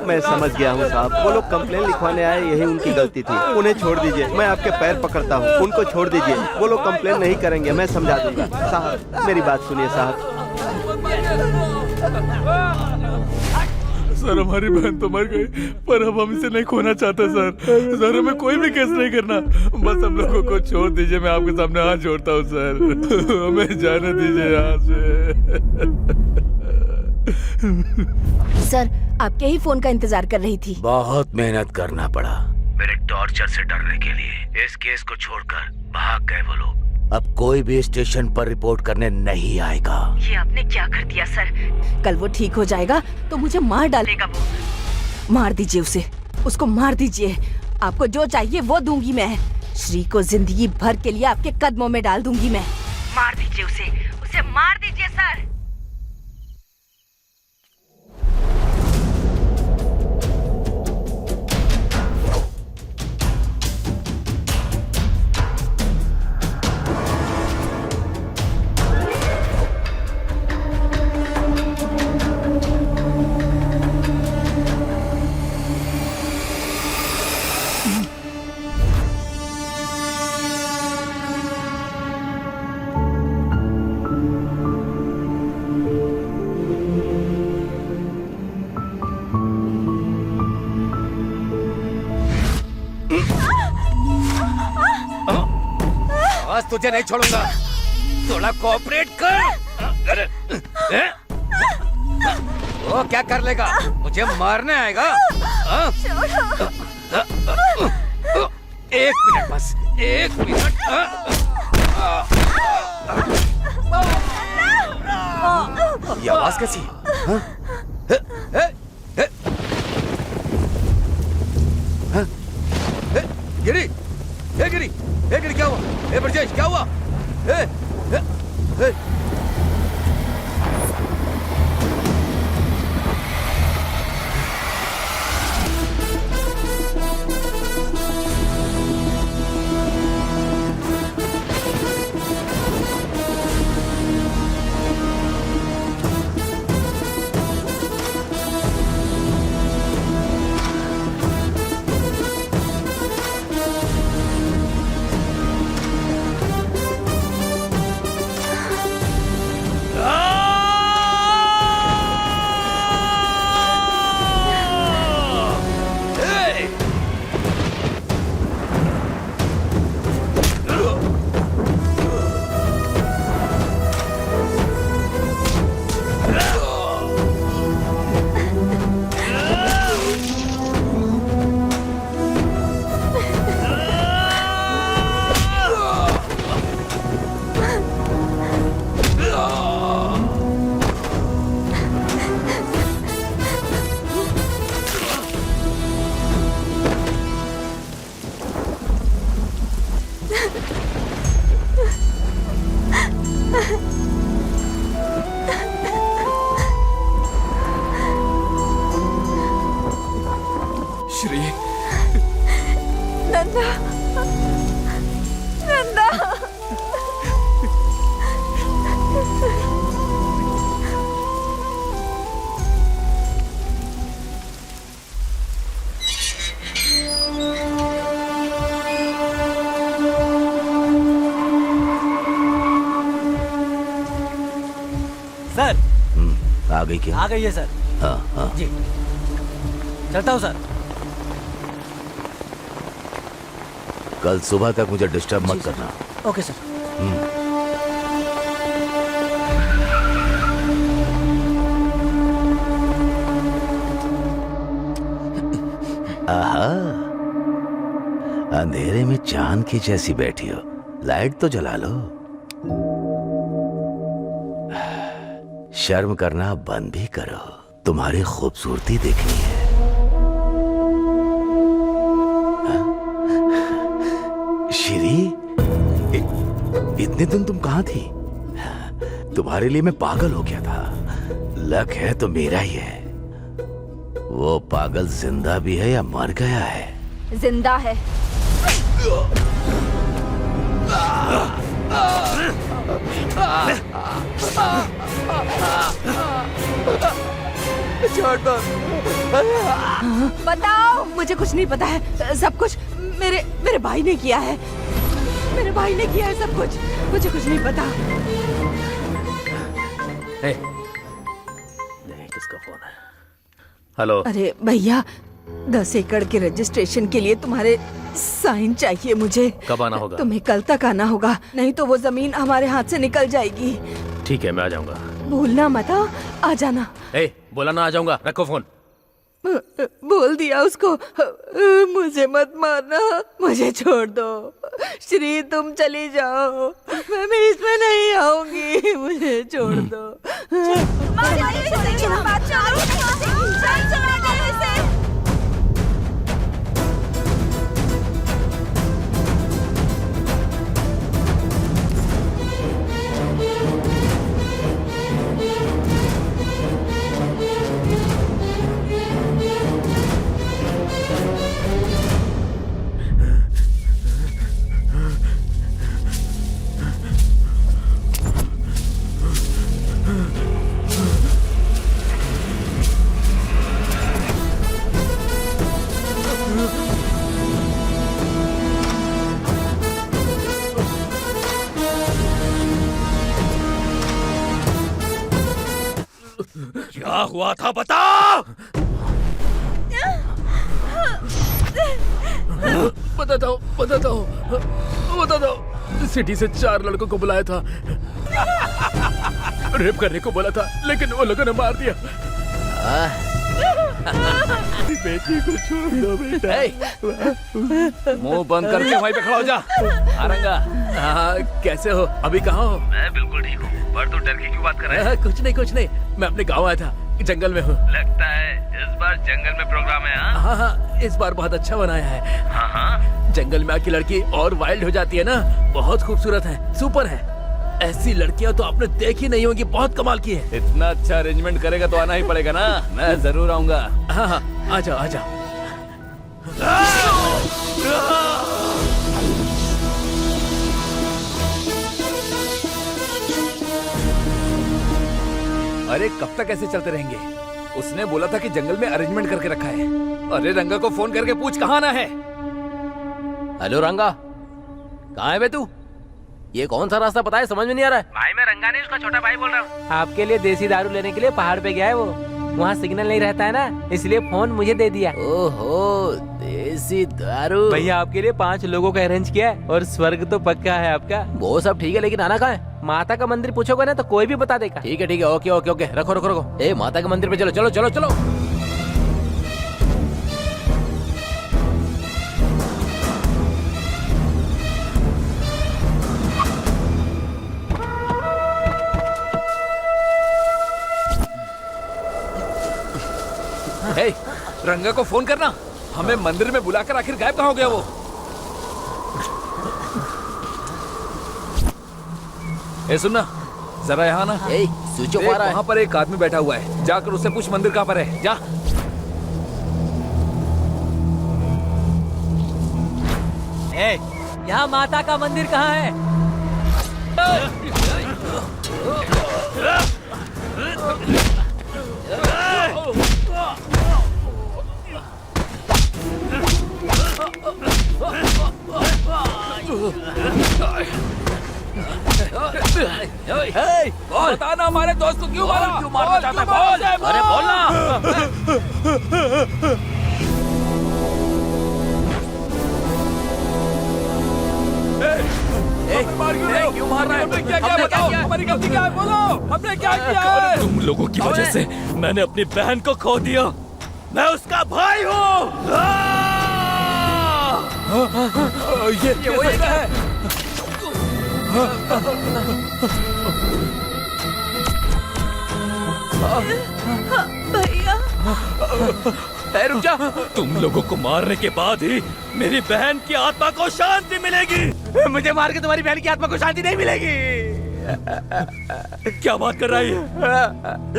Speaker 3: मैं समझ गया हूँ साहब, वो लोग कंप्लेन लिखवाने आए, यही उनकी गलती थी। उन्हें छोड़ दीजिए, मैं आपके पैर पकड़ता हूँ। उनको छोड़ दीजिए, वो लोग कंप्लेन नहीं करेंगे, मैं समझा दूंगा। साहब मेरी बात सुनिए साहब।
Speaker 4: सर हमारी बहन तो मर गई, पर अब हम इसे नहीं खोना चाहते सर। सर हमें कोई भी केस नहीं करना, बस हम लोगों को छोड़ दीजिए। मैं आपके सामने हाथ जोड़ता हूँ सर, हमें जाने दीजिए यहाँ से।
Speaker 2: सर आपके ही फोन का इंतजार कर रही थी।
Speaker 1: बहुत मेहनत करना पड़ा मेरे टॉर्चर से डरने के लिए। इस केस को छोड़कर भाग गए वो लोग। अब कोई भी स्टेशन पर रिपोर्ट करने नहीं आएगा।
Speaker 2: ये आपने क्या कर दिया सर? कल वो ठीक हो जाएगा तो मुझे मार डालेगा वो। मार दीजिए उसे, उसको मार दीजिए। आपको जो चाहिए वो दूंगी मैं। श्री को जिंदगी भर के लिए आपके कदमों में डाल दूंगी मैं। मार दीजिए उसे मार दीजिए सर।
Speaker 1: आज तुझे नहीं छोड़ूंगा, थोड़ा कोऑपरेट कर। वो क्या कर लेगा? मुझे मारने आएगा? एक मिनट बस, 1 मिनट। ये आवाज कैसी? गिरी, गिरी, गिरी, क्या हुआ? ब्रजेश क्या हुआ? आ गई क्या?
Speaker 5: आ गई है सर।
Speaker 1: हाँ हाँ।
Speaker 5: जी चलता हूँ सर।
Speaker 1: कल सुबह तक मुझे डिस्टर्ब मत करना।
Speaker 5: Okay sir.
Speaker 1: आहा, अंधेरे में चांद की जैसी बैठी हो, लाइट तो जला लो। शर्म करना बंद भी करो, तुम्हारी खूबसूरती देखनी है। श्री, इतने दिन तुम कहाँ थी? तुम्हारे लिए मैं पागल हो गया था। लक है तो मेरा ही है। वो पागल जिंदा भी है या मर गया है?
Speaker 9: जिंदा है। बताओ।
Speaker 2: मुझे कुछ नहीं पता है। सब कुछ मेरे भाई ने किया है। मेरे भाई ने किया है सब कुछ। मुझे कुछ नहीं पता।
Speaker 8: किसका फोन है? हेलो।
Speaker 2: अरे भैया, 10 एकड़ के रजिस्ट्रेशन के लिए तुम्हारे साइन चाहिए मुझे।
Speaker 8: कब आना होगा?
Speaker 2: तुम्हें कल तक आना होगा, नहीं तो वो जमीन हमारे हाथ से निकल जाएगी।
Speaker 8: ठीक है, मैं आ जाऊंगा।
Speaker 2: भूलना मत, आ जाना।
Speaker 8: बोला ना आ जाऊंगा। रखो फोन।
Speaker 2: बोल दिया उसको। मुझे मत मारना, मुझे छोड़ दो। श्री तुम चली जाओ, मैं इसमें नहीं आऊंगी। मुझे छोड़ दो।
Speaker 11: क्या हुआ था बता।
Speaker 4: बताता हूँ। सिटी से 4 लड़कों को बुलाया था। रेप करने को बोला था, लेकिन वो लोगों ने मार दिया। बेटी को छोड़ दो बेटा।
Speaker 11: मुंह बंद करके वहीं पे खड़ा हो जा। आरंगा।
Speaker 4: हाँ, कैसे हो? अभी कहाँ हो?
Speaker 11: मैं बिल्कुल ठीक हूँ। पर तू डर के क्यों बात कर रहा है?
Speaker 4: कुछ नहीं। मैं अपने गाँव आया था, जंगल में हूँ।
Speaker 11: लगता है इस बार जंगल में प्रोग्राम है।
Speaker 4: हाँ, इस बार बहुत अच्छा बनाया है।
Speaker 11: हाँ।
Speaker 4: जंगल में आके लड़की और वाइल्ड हो जाती है ना, बहुत खूबसूरत है, सुपर है। ऐसी लड़कियां तो आपने देखी नहीं होंगी, बहुत कमाल की है।
Speaker 11: इतना अच्छा अरेंजमेंट करेगा तो आना ही पड़ेगा ना। मैं जरूर आऊंगा।
Speaker 4: हाँ, आ जाओ।
Speaker 11: अरे कब तक ऐसे चलते रहेंगे? उसने बोला था कि जंगल में अरेंजमेंट करके रखा है। अरे रंगा को फोन करके पूछ कहाँ आना है।
Speaker 10: हेलो रंगा, कहाँ है बे तू? ये कौन सा रास्ता पता है? समझ में नहीं आ रहा है।
Speaker 5: भाई मैं रंगा नहीं, उसका छोटा भाई बोल रहा हूँ।
Speaker 10: आपके लिए देसी दारू लेने के लिए पहाड़ पे गया है वो। वहाँ सिग्नल नहीं रहता है ना, इसलिए फोन मुझे दे दिया। ओहो, देसी दारू। भैया आपके लिए 5 लोगों का अरेंज किया है और स्वर्ग तो पक्का है आपका। वो सब ठीक है, लेकिन आना कहाँ है? माता का मंदिर पूछोगे ना तो कोई भी बता देगा। ठीक है, ओके। रखो। ए, माता के मंदिर पे चलो।
Speaker 11: रंगा को फोन करना। हमें मंदिर में बुलाकर आखिर गायब कहाँ हो गया वो? सुनना जरा यहाँ ना।
Speaker 10: स्विच ऑफ आ रहा है।
Speaker 11: वहाँ पर एक आदमी बैठा हुआ है, जाकर उससे पूछ मंदिर कहाँ पर है। जा।
Speaker 5: यहाँ माता का मंदिर कहाँ है?
Speaker 11: बोल बताना हमारे दोस्त को क्यों मारा?
Speaker 8: क्यों मारना चाहता है? बोल, अरे बोलना।
Speaker 11: क्यों मार रहा है? हमने क्या किया बताओ? हमारी गलती क्या है? बोलो, हमने क्या किया है?
Speaker 7: तुम लोगों की वजह से मैंने अपनी बहन को खो दिया। मैं उसका भाई हूँ।
Speaker 11: ये वही है।
Speaker 2: भैया
Speaker 11: रुक जा।
Speaker 7: तुम लोगों को मारने के बाद ही मेरी बहन की आत्मा को शांति मिलेगी।
Speaker 10: मुझे मार के तुम्हारी बहन की आत्मा को शांति नहीं मिलेगी।
Speaker 7: क्या बात कर रही है?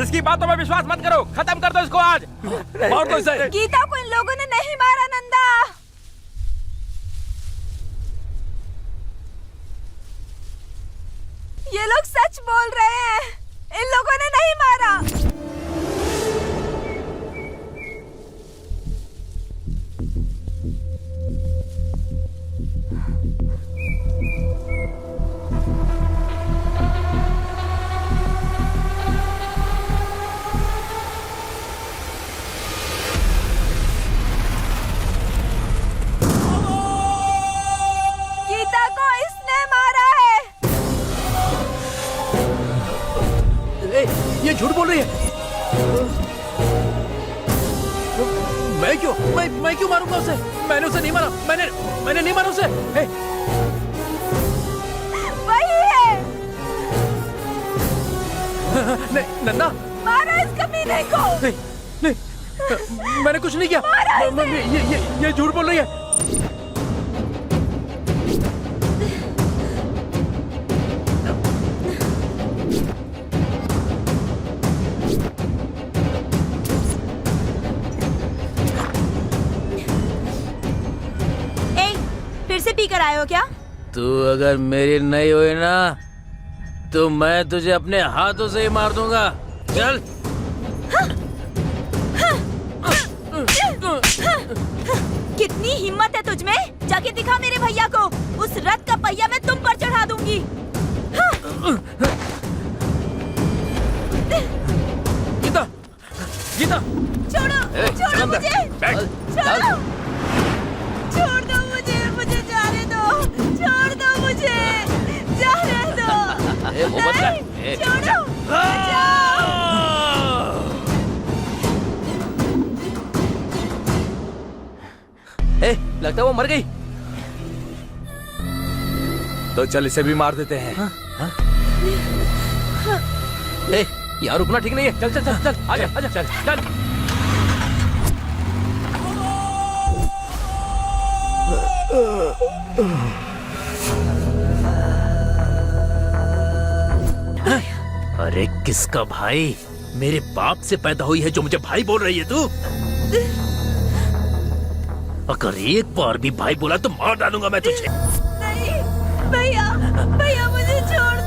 Speaker 10: इसकी बातों में विश्वास मत करो, खत्म कर दो इसको आज।
Speaker 11: मार दो इसे।
Speaker 9: गीता को इन लोगों ने नहीं मारा नंदा। ये लोग सच बोल रहे हैं, इन लोगों ने नहीं मारा। गीता को इसने मारा है।
Speaker 8: ये झूठ बोल रही है। मैं क्यों मारूंगा उसे? मैंने उसे नहीं मारा। मैंने नहीं मारा उसे।
Speaker 9: वही है।
Speaker 8: नहीं नन्ना,
Speaker 9: मारो इस कमीने को।
Speaker 8: नहीं, मैंने कुछ नहीं किया। ये झूठ बोल रही है।
Speaker 6: फिर से पी कर आए हो क्या?
Speaker 8: तू अगर मेरी नहीं हुई ना तो मैं तुझे अपने हाथों से ही मार दूंगा। चल।
Speaker 6: कितनी हिम्मत है तुझ में? जाके दिखा मेरे भैया को। उस रथ का पहिया मैं तुम पर चढ़ा दूंगी।
Speaker 8: गीता, गीता,
Speaker 9: छोड़ो, छोड़ो मुझे। छोड़ो, छोड़ दो मुझे जाने दो। छोड़ दो मुझे, जाने दो। नहीं, छोड़ो, बचाओ।
Speaker 8: लगता है वो मर गई।
Speaker 11: तो चल इसे भी मार देते हैं।
Speaker 8: यार रुकना ठीक नहीं है। चल चल चल चल, आजा आजा, चल चल। अरे किसका भाई? मेरे बाप से पैदा हुई है जो मुझे भाई बोल रही है तू? अगर एक बार भी भाई बोला तो मार डालूंगा मैं तुझे।
Speaker 9: नहीं, भैया, भैया मुझे छोड़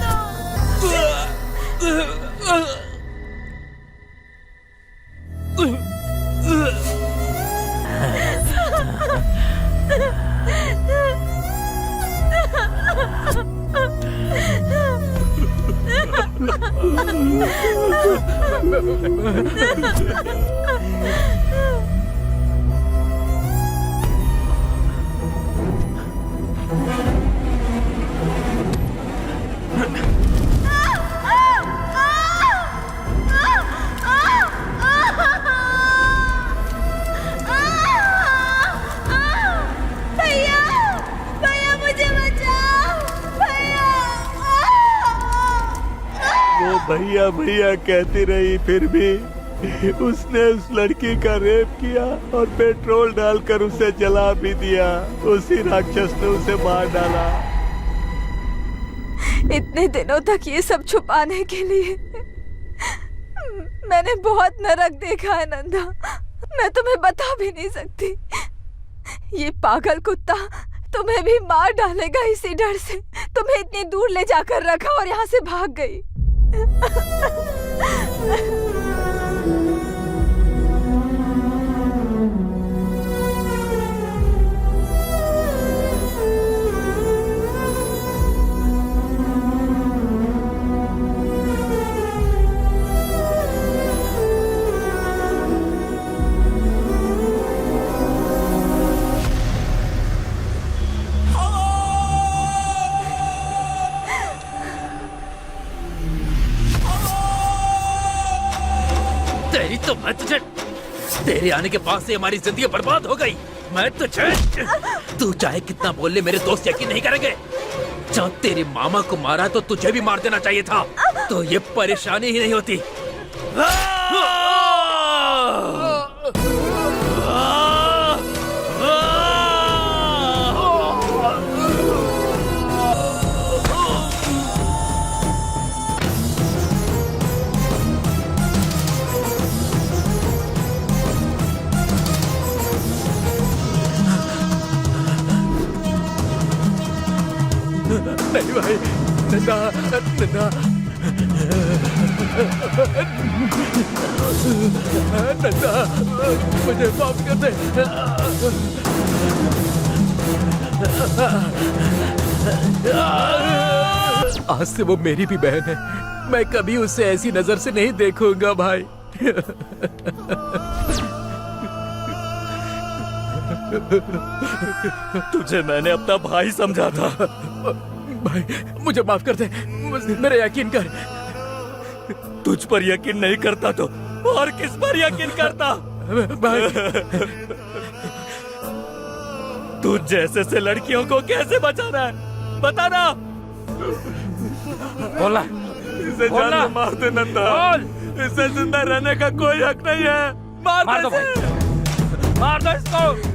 Speaker 9: भैया, भैया मुझे बचाओ, भैया।
Speaker 3: वो भैया भैया कहती रही, फिर भी उसने उस लड़की का रेप किया और पेट्रोल डालकर उसे जला भी दिया। उसी राक्षस ने उसे मार डाला।
Speaker 9: इतने दिनों तक ये सब छुपाने के लिए मैंने बहुत नरक देखा है नंदा। मैं तुम्हें बता भी नहीं सकती। ये पागल कुत्ता तुम्हें भी मार डालेगा इसी डर से तुम्हें इतनी दूर ले जाकर रखा और यहाँ से भाग गई।
Speaker 8: तेरी तो मैं तुझे, तेरे आने के बाद से हमारी जिंदगी बर्बाद हो गई। मैं तुझे, तू चाहे कितना बोल ले, मेरे दोस्त यकीन नहीं करेंगे। जब तेरे मामा को मारा तो तुझे भी मार देना चाहिए था, तो ये परेशानी ही नहीं होती।
Speaker 4: नहीं भाई, नंदा नंदा नंदा, मुझे माफ कर दे। आज से वो मेरी भी बहन है, मैं कभी उसे ऐसी नजर से नहीं देखूंगा भाई।
Speaker 7: तुझे मैंने अपना भाई समझा था।
Speaker 4: भाई मुझे माफ कर दे, मेरा यकीन कर।
Speaker 7: तुझ पर यकीन नहीं करता तो और किस पर यकीन करता?
Speaker 4: भाई
Speaker 7: तू जैसे से लड़कियों को कैसे बचाना है, बताना।
Speaker 4: बोला, इसे जान से मार दे नंदा, इसे जिंदा रहने का कोई हक नहीं है। मार दो, मार दो इसको।